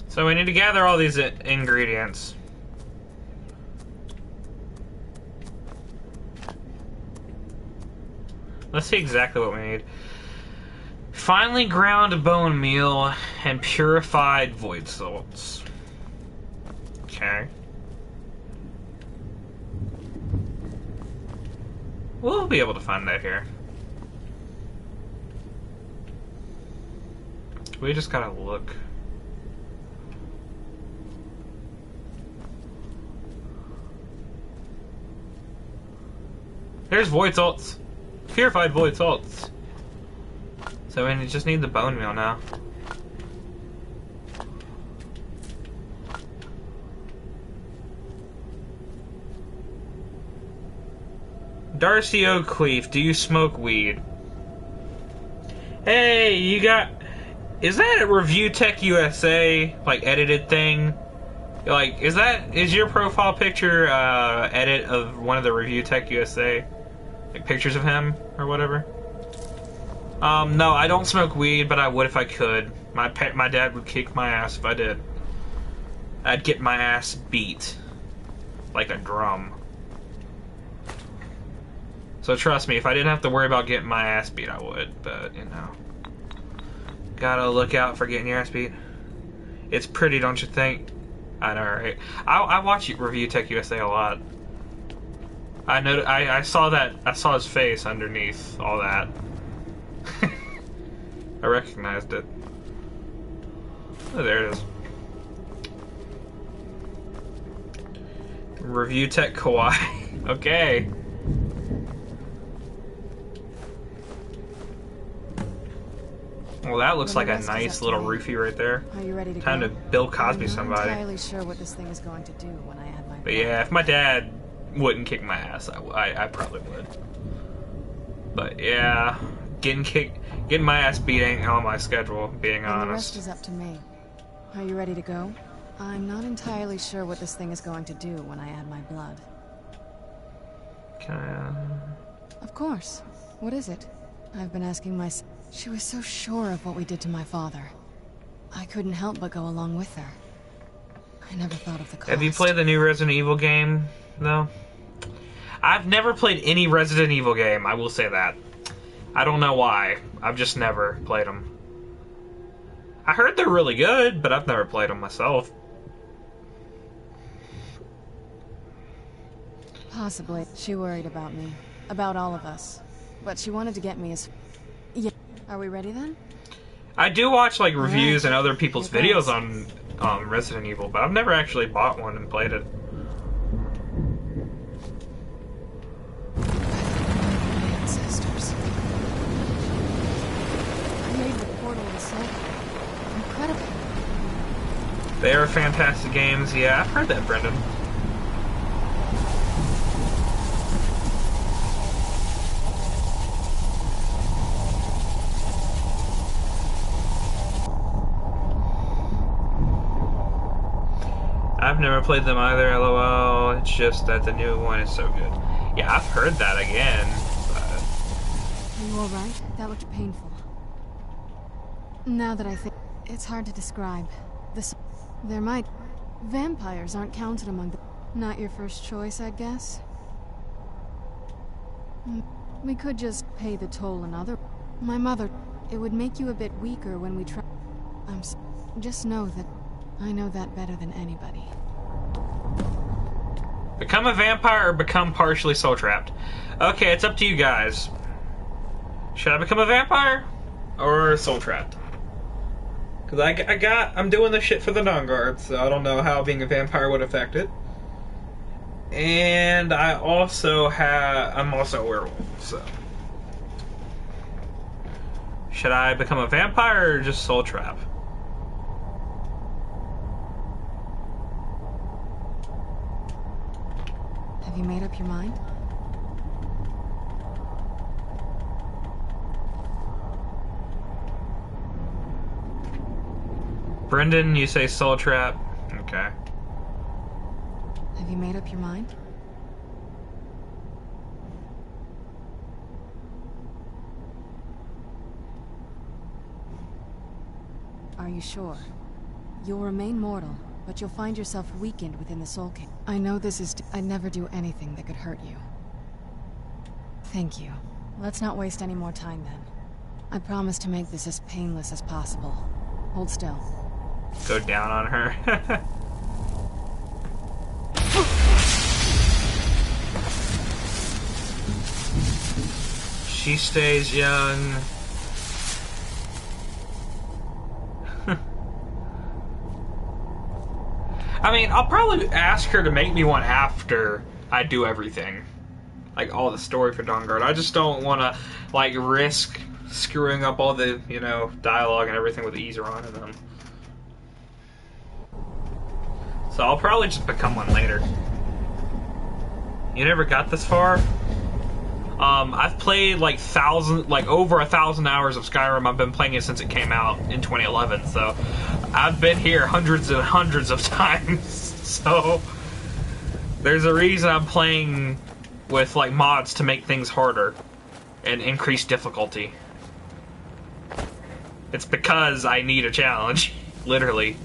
So we need to gather all these ingredients. Let's see exactly what we need. Finely ground bone meal and purified void salts. Okay. We'll be able to find that here. We just gotta look. There's void salts. Purified void salts. So we just need the bone meal now. Darcy O'Cleef, do you smoke weed? Hey, you got... Is that a Review Tech USA, like, edited thing? Like, is your profile picture, edit of one of the Review Tech USA? Like, pictures of him, or whatever? No, I don't smoke weed, but I would if I could. My dad would kick my ass if I did. I'd get my ass beat. Like a drum. So trust me, if I didn't have to worry about getting my ass beat, I would, but, you know. Gotta look out for getting your ass beat. It's pretty, don't you think? I know, right? I watch Review Tech USA a lot. I know. I saw that. I saw his face underneath all that. I recognized it. Oh, there it is. Review Tech Kawaii. Okay. Well, that looks like a nice little roofie right there. Are you ready to Time go? to Bill Cosby I'm somebody. not entirely sure what this thing is going to do when I add my... But yeah, if my dad wouldn't kick my ass, I probably would. But yeah, getting my ass beat ain't on my schedule, being And honest. the rest is up to me. Are you ready to go? I'm not entirely sure what this thing is going to do when I add my blood. Can I, Of course. What is it? I've been asking myself. She was so sure of what we did to my father. I couldn't help but go along with her. I never thought of the cost. Have you played the new Resident Evil game? No? I've never played any Resident Evil game, I will say that. I don't know why. I've just never played them. I heard they're really good, but I've never played them myself. Possibly. She worried about me. About all of us. But she wanted to get me as... Yeah. Are we ready then? I do watch like reviews and other people's Here goes. videos on Resident Evil, but I've never actually bought one and played it. Ancestors. I made the portal to soul. Incredible. They are fantastic games. Yeah, I've heard that, Brendan. I've never played them either, lol. It's just that the new one is so good. Yeah, I've heard that again, but... Are you alright? That looked painful. Now that I think... It's hard to describe. There might... Vampires aren't counted among the... Not your first choice, I guess? We could just pay the toll another. My mother, it would make you a bit weaker when we try. Just know that I know that better than anybody. Become a vampire or become partially soul trapped? Okay, it's up to you guys. Should I become a vampire or soul trapped? Because I'm doing this shit for the Dawnguard, so I don't know how being a vampire would affect it. And I'm also a werewolf, so. Should I become a vampire or just soul trap? Have you made up your mind? Brendan, you say soul trap. Okay. Have you made up your mind? Are you sure? You'll remain mortal, but you'll find yourself weakened within the Soul King. I know this is... I'd never do anything that could hurt you. Thank you. Let's not waste any more time then. I promise to make this as painless as possible. Hold still. Go down on her. She stays young. I mean, I'll probably ask her to make me one after I do everything. Like, all the story for Dawnguard. I just don't want to, like, risk screwing up all the, you know, dialogue and everything with Eazeron and them. So I'll probably just become one later. You never got this far? I've played like over 1,000 hours of Skyrim. I've been playing it since it came out in 2011, so I've been here hundreds and hundreds of times. So there's a reason I'm playing with like mods to make things harder and increase difficulty. It's because I need a challenge, literally.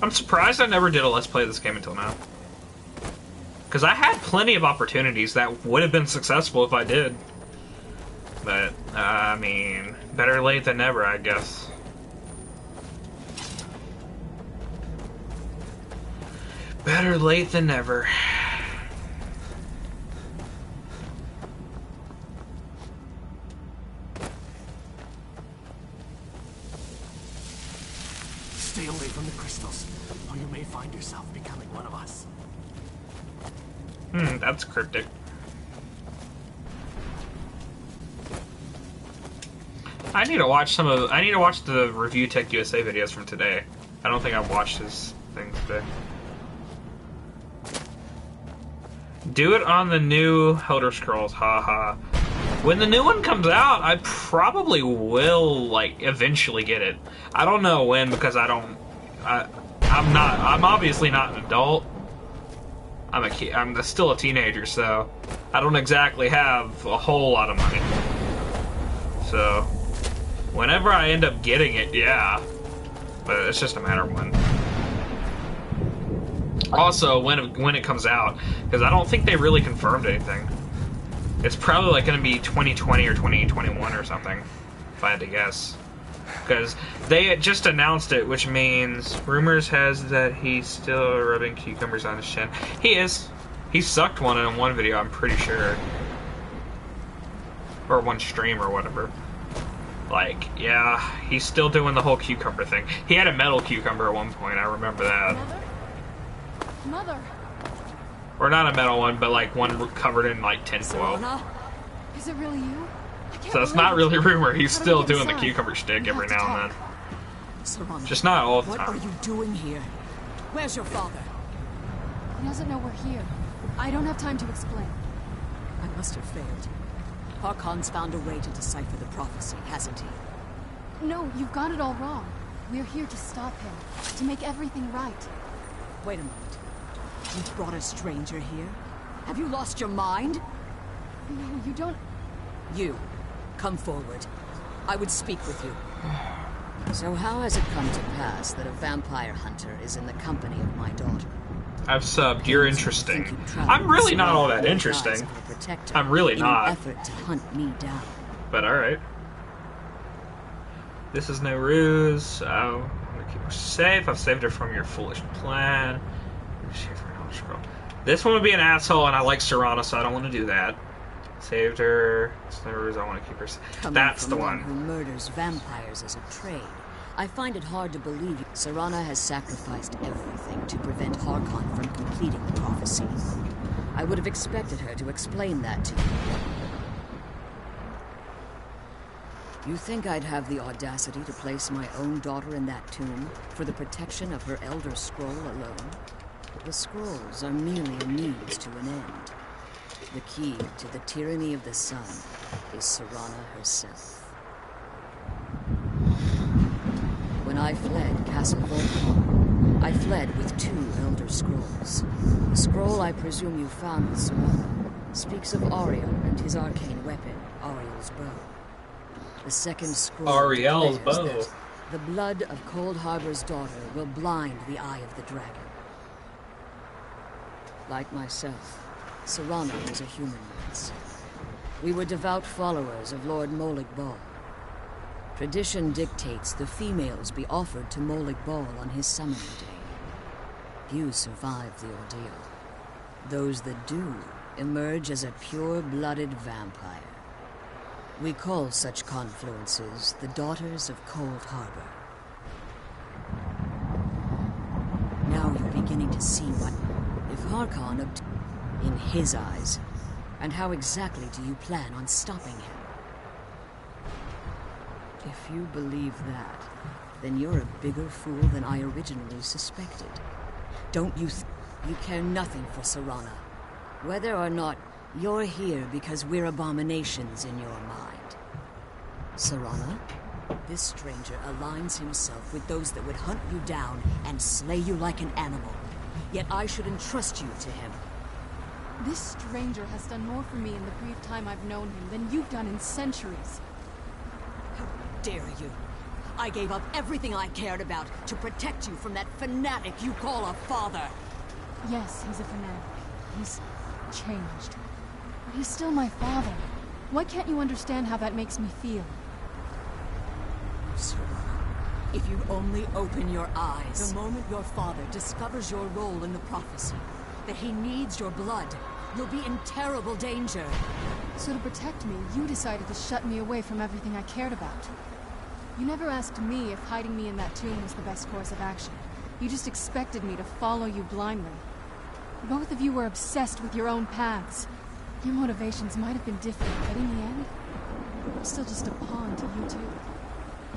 I'm surprised I never did a Let's Play of this game until now. Because I had plenty of opportunities that would have been successful if I did. But, I mean, better late than never, I guess. Better late than never. Stay away from the crystals, or you may find yourself becoming one of us. That's cryptic. I need to watch the Review Tech USA videos from today. I don't think I've watched his thing today. Do it on the new Elder Scrolls, haha. When the new one comes out, I probably will, like, eventually get it. I don't know when, because I'm obviously not an adult. I'm still a teenager, so I don't exactly have a whole lot of money. So, whenever I end up getting it, yeah. But it's just a matter of when. Also, when it comes out, because I don't think they really confirmed anything. It's probably like going to be 2020 or 2021 or something, if I had to guess. Because they had just announced it, which means rumors has that he's still rubbing cucumbers on his chin. He is. He sucked one in one video, I'm pretty sure. Or one stream or whatever. Like, yeah, he's still doing the whole cucumber thing. He had a metal cucumber at one point, I remember that. Mother? Or not a metal one, but like one covered in like tinfoil. Is it really you? So it's not really rumor, he's still doing the cucumber stick every now and then. Serana, just not all the what time. What are you doing here? Where's your father? He doesn't know we're here. I don't have time to explain. I must have failed. Harkon's found a way to decipher the prophecy, hasn't he? No, you've got it all wrong. We're here to stop him, to make everything right. Wait a moment. You brought a stranger here? Have you lost your mind? No, you don't... You, come forward. I would speak with you. So how has it come to pass that a vampire hunter is in the company of my daughter? I've subbed. You're interesting. I'm really not all that interesting. I'm really not. In an effort to hunt me down. But alright. This is no ruse. Oh, I'm gonna keep her safe. I've saved her from your foolish plan. This one would be an asshole, and I like Serana, so I don't want to do that. Saved her. It's no ruse. I want to keep her safe. That's the one. Who murders vampires as a trade. I find it hard to believe Serana has sacrificed everything to prevent Harkon from completing the prophecy. I would have expected her to explain that to you. You think I'd have the audacity to place my own daughter in that tomb for the protection of her Elder Scroll alone? The scrolls are merely a means to an end. The key to the tyranny of the sun is Serana herself. When I fled Castle Volcom, I fled with 2 Elder Scrolls. The scroll I presume you found with Serana speaks of Ariel and his arcane weapon, Ariel's bow. The second scroll Ariel's bow. That the blood of Cold Harbor's daughter will blind the eye of the dragon. Like myself, Serana was a human once. We were devout followers of Lord Molig Bal. Tradition dictates the females be offered to Molig Bal on his summoning day. Few survive the ordeal. Those that do emerge as a pure-blooded vampire. We call such confluences the Daughters of Cold Harbor. Now you're beginning to see what... If Harkon in his eyes, and how exactly do you plan on stopping him? If you believe that, then you're a bigger fool than I originally suspected. Don't you you care nothing for Serana? Whether or not you're here because we're abominations in your mind. Serana, this stranger aligns himself with those that would hunt you down and slay you like an animal. Yet I should entrust you to him. This stranger has done more for me in the brief time I've known him than you've done in centuries. How dare you? I gave up everything I cared about to protect you from that fanatic you call a father. Yes, he's a fanatic. He's changed. But he's still my father. Why can't you understand how that makes me feel? Serana, if you'd only open your eyes. The moment your father discovers your role in the prophecy, that he needs your blood, you'll be in terrible danger. So to protect me, you decided to shut me away from everything I cared about. You never asked me if hiding me in that tomb was the best course of action. You just expected me to follow you blindly. Both of you were obsessed with your own paths. Your motivations might have been different, but in the end, I'm still just a pawn to you two.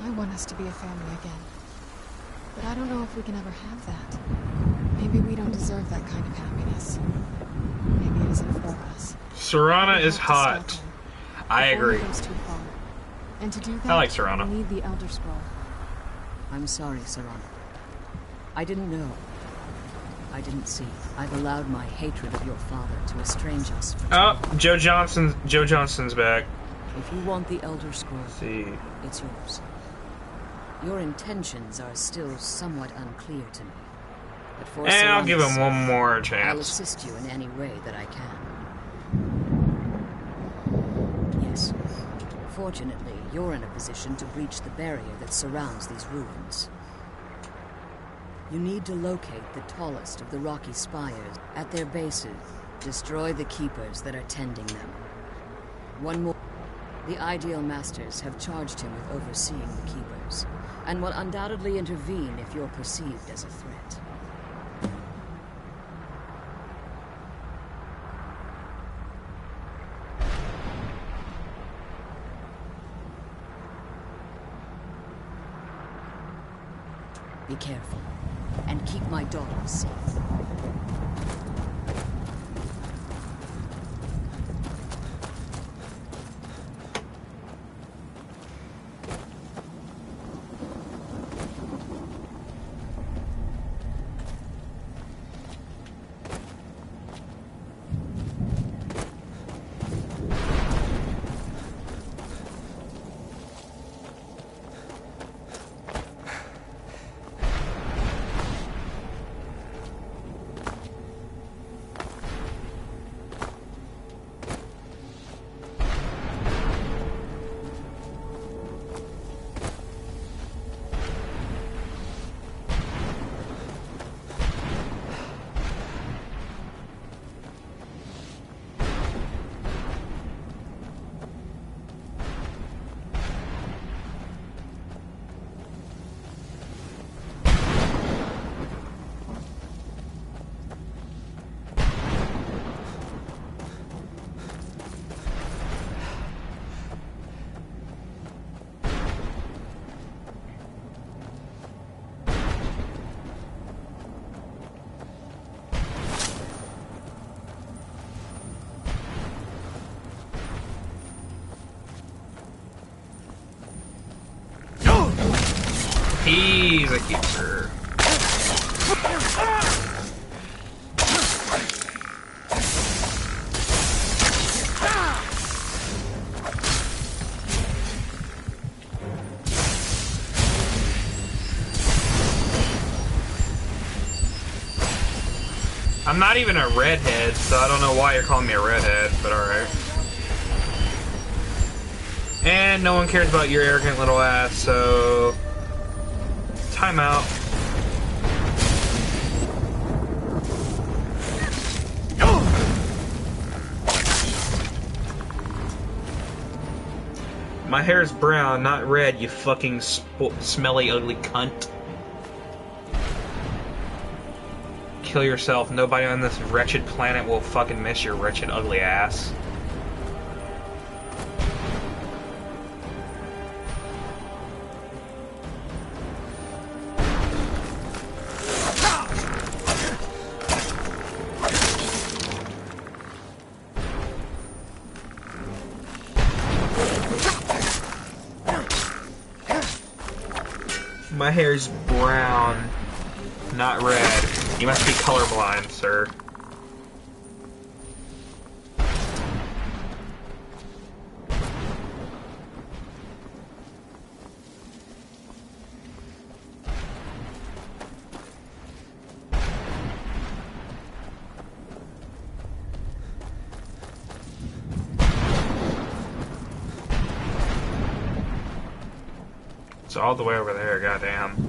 I want us to be a family again. But I don't know if we can ever have that. Maybe we don't deserve that kind of happiness. Maybe it isn't for us. Serana is hot. I agree. It goes too far. And to do that, I like Serana. we need the Elder Scroll. I'm sorry, Serana. I didn't know. I didn't see. I've allowed my hatred of your father to estrange us. Oh, Joe Johnston's back. If you want the Elder Scroll, see, it's yours. Your intentions are still somewhat unclear to me. But for I'll give him one more I'll chance. assist you in any way that I can. Yes. Fortunately, you're in a position to breach the barrier that surrounds these ruins. You need to locate the tallest of the rocky spires. At their bases, destroy the keepers that are tending them. One more. The Ideal Masters have charged him with overseeing the keepers, and will undoubtedly intervene if you're perceived as a threat. Be careful, and keep my daughter safe. He's a keeper. I'm not even a redhead, so I don't know why you're calling me a redhead, but alright. And no one cares about your arrogant little ass, so... time out. My hair's brown, not red, you fucking smelly, ugly cunt. Kill yourself. Nobody on this wretched planet will fucking miss your wretched, ugly ass. My hair's brown, not red. You must be colorblind, sir. It's all the way over there, goddamn.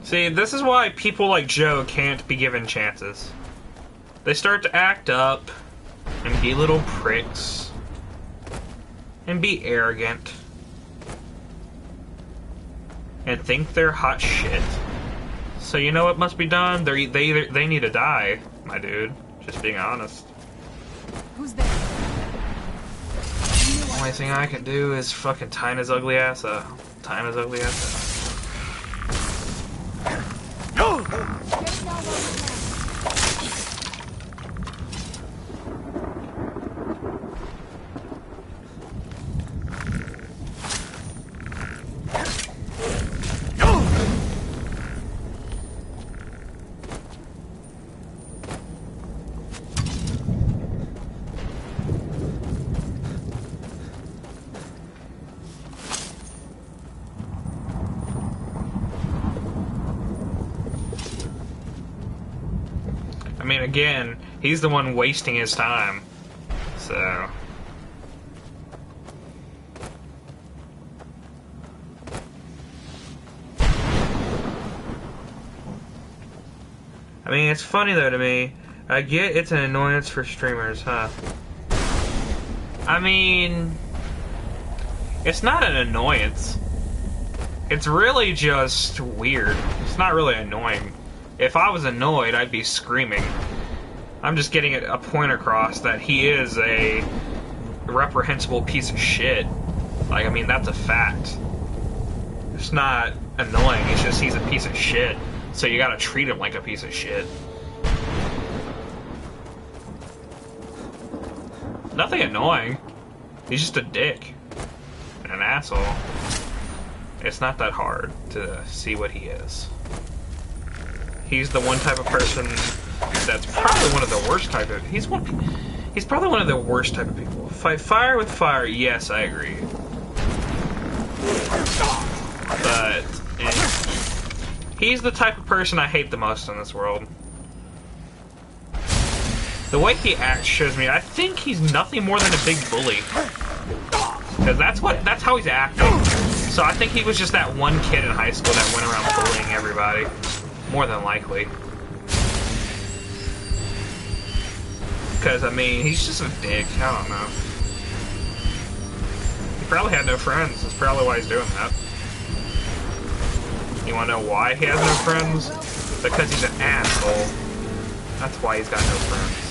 See, this is why people like Joe can't be given chances. They start to act up and be little pricks and be arrogant and think they're hot shit. So you know what must be done? They need to die, my dude. Just being honest. Who's there? The only thing I can do is fucking tie his ugly ass up. Tie his ugly ass up. I mean, again, he's the one wasting his time, so... I mean, it's funny though to me. I get it's an annoyance for streamers, huh? I mean... it's not an annoyance. It's really just weird. It's not really annoying. If I was annoyed, I'd be screaming. I'm just getting a point across that he is a reprehensible piece of shit. Like, I mean, that's a fact. It's not annoying, it's just he's a piece of shit. So you gotta treat him like a piece of shit. Nothing annoying. He's just a dick. And an asshole. It's not that hard to see what he is. He's the one type of person that's probably one of the worst type of... He's probably one of the worst type of people. Fight fire with fire, yes, I agree. But... he's the type of person I hate the most in this world. The way he acts shows me I think he's nothing more than a big bully. Because that's how he's acting. So I think he was just that one kid in high school that went around bullying everybody. More than likely. Because, I mean, he's just a dick. I don't know. He probably had no friends. That's probably why he's doing that. You wanna know why he has no friends? Because he's an asshole. That's why he's got no friends.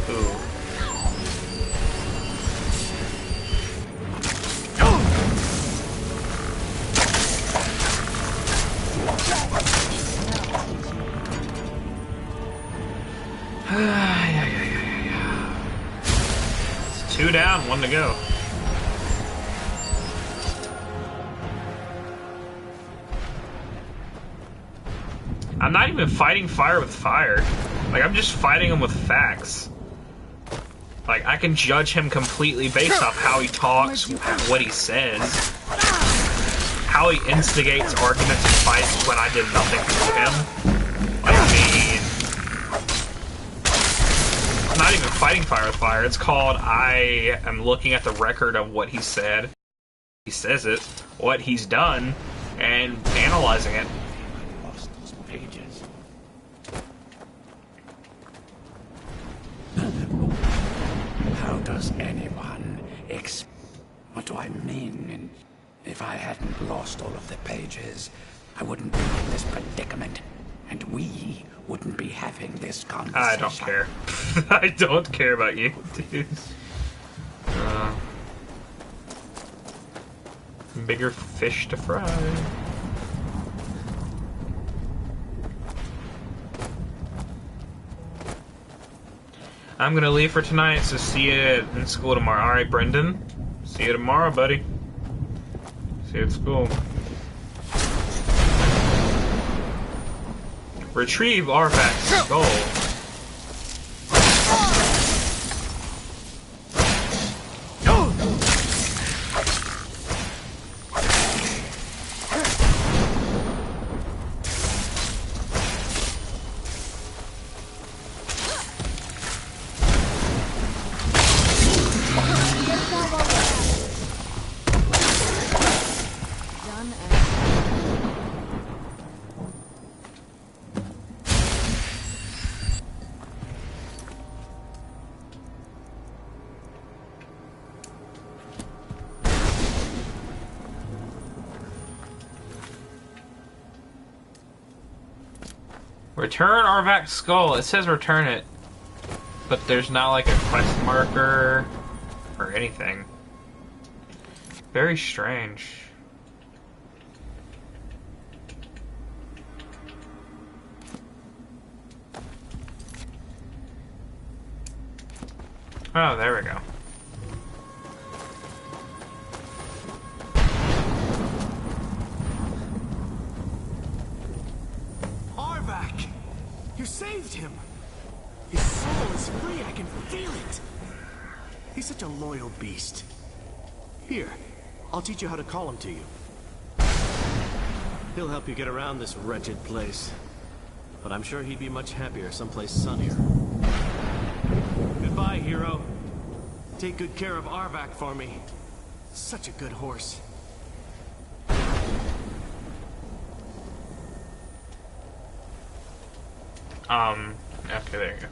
Ooh. one to go. I'm not even fighting fire with fire. Like, I'm just fighting him with facts. Like, I can judge him completely based off how he talks, what he says, how he instigates arguments and fights when I did nothing to him. Like, I mean, I'm not even fighting fire with fire. It's called I am looking at the record of what he said. He says it, what he's done, and analyzing it. Lost those pages. How does anyone what do I mean? And if I hadn't lost all of the pages, I wouldn't be in this predicament, and we wouldn't be having this conversation. I don't care. I don't care about you, dude. Bigger fish to fry. I'm gonna leave for tonight, so see you in school tomorrow. Alright, Brendan? See you tomorrow, buddy. See you at school. Retrieve artifacts. Skull. Return Arvac's skull. It says return it, but there's not like a quest marker or anything. Very strange. Oh, there we go. You saved him! His soul is free, I can feel it! He's such a loyal beast. Here, I'll teach you how to call him to you. He'll help you get around this wretched place. But I'm sure he'd be much happier someplace sunnier. Goodbye, hero. Take good care of Arvac for me. Such a good horse. Okay, there you go.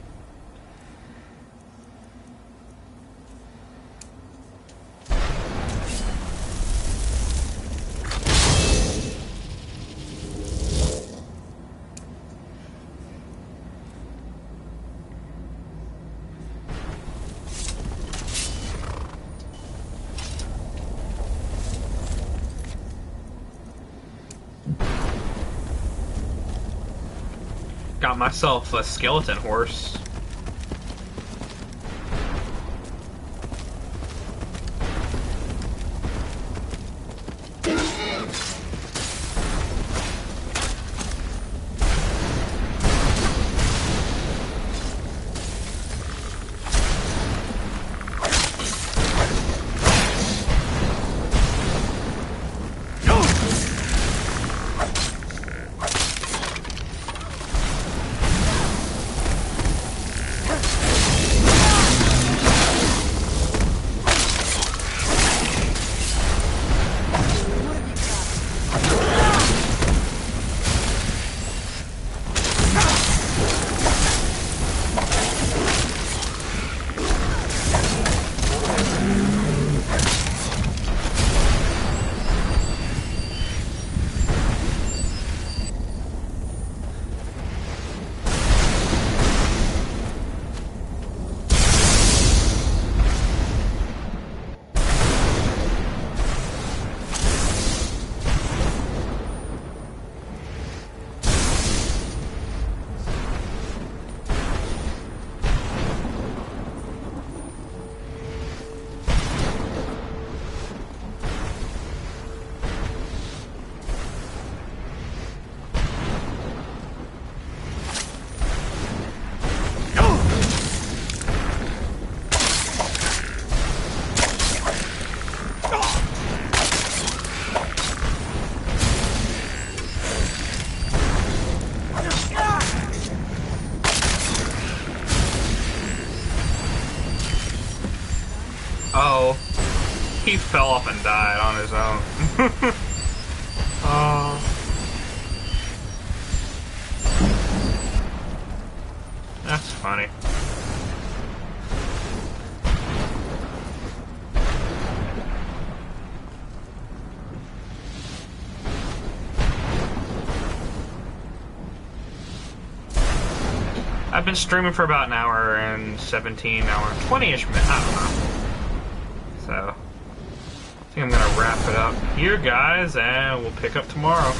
Got myself a skeleton horse. fell off and died on his own. That's funny. I've been streaming for about an hour and 17, hour and 20-ish minutes. I don't know. So, I think I'm gonna wrap it up here, guys, and we'll pick up tomorrow.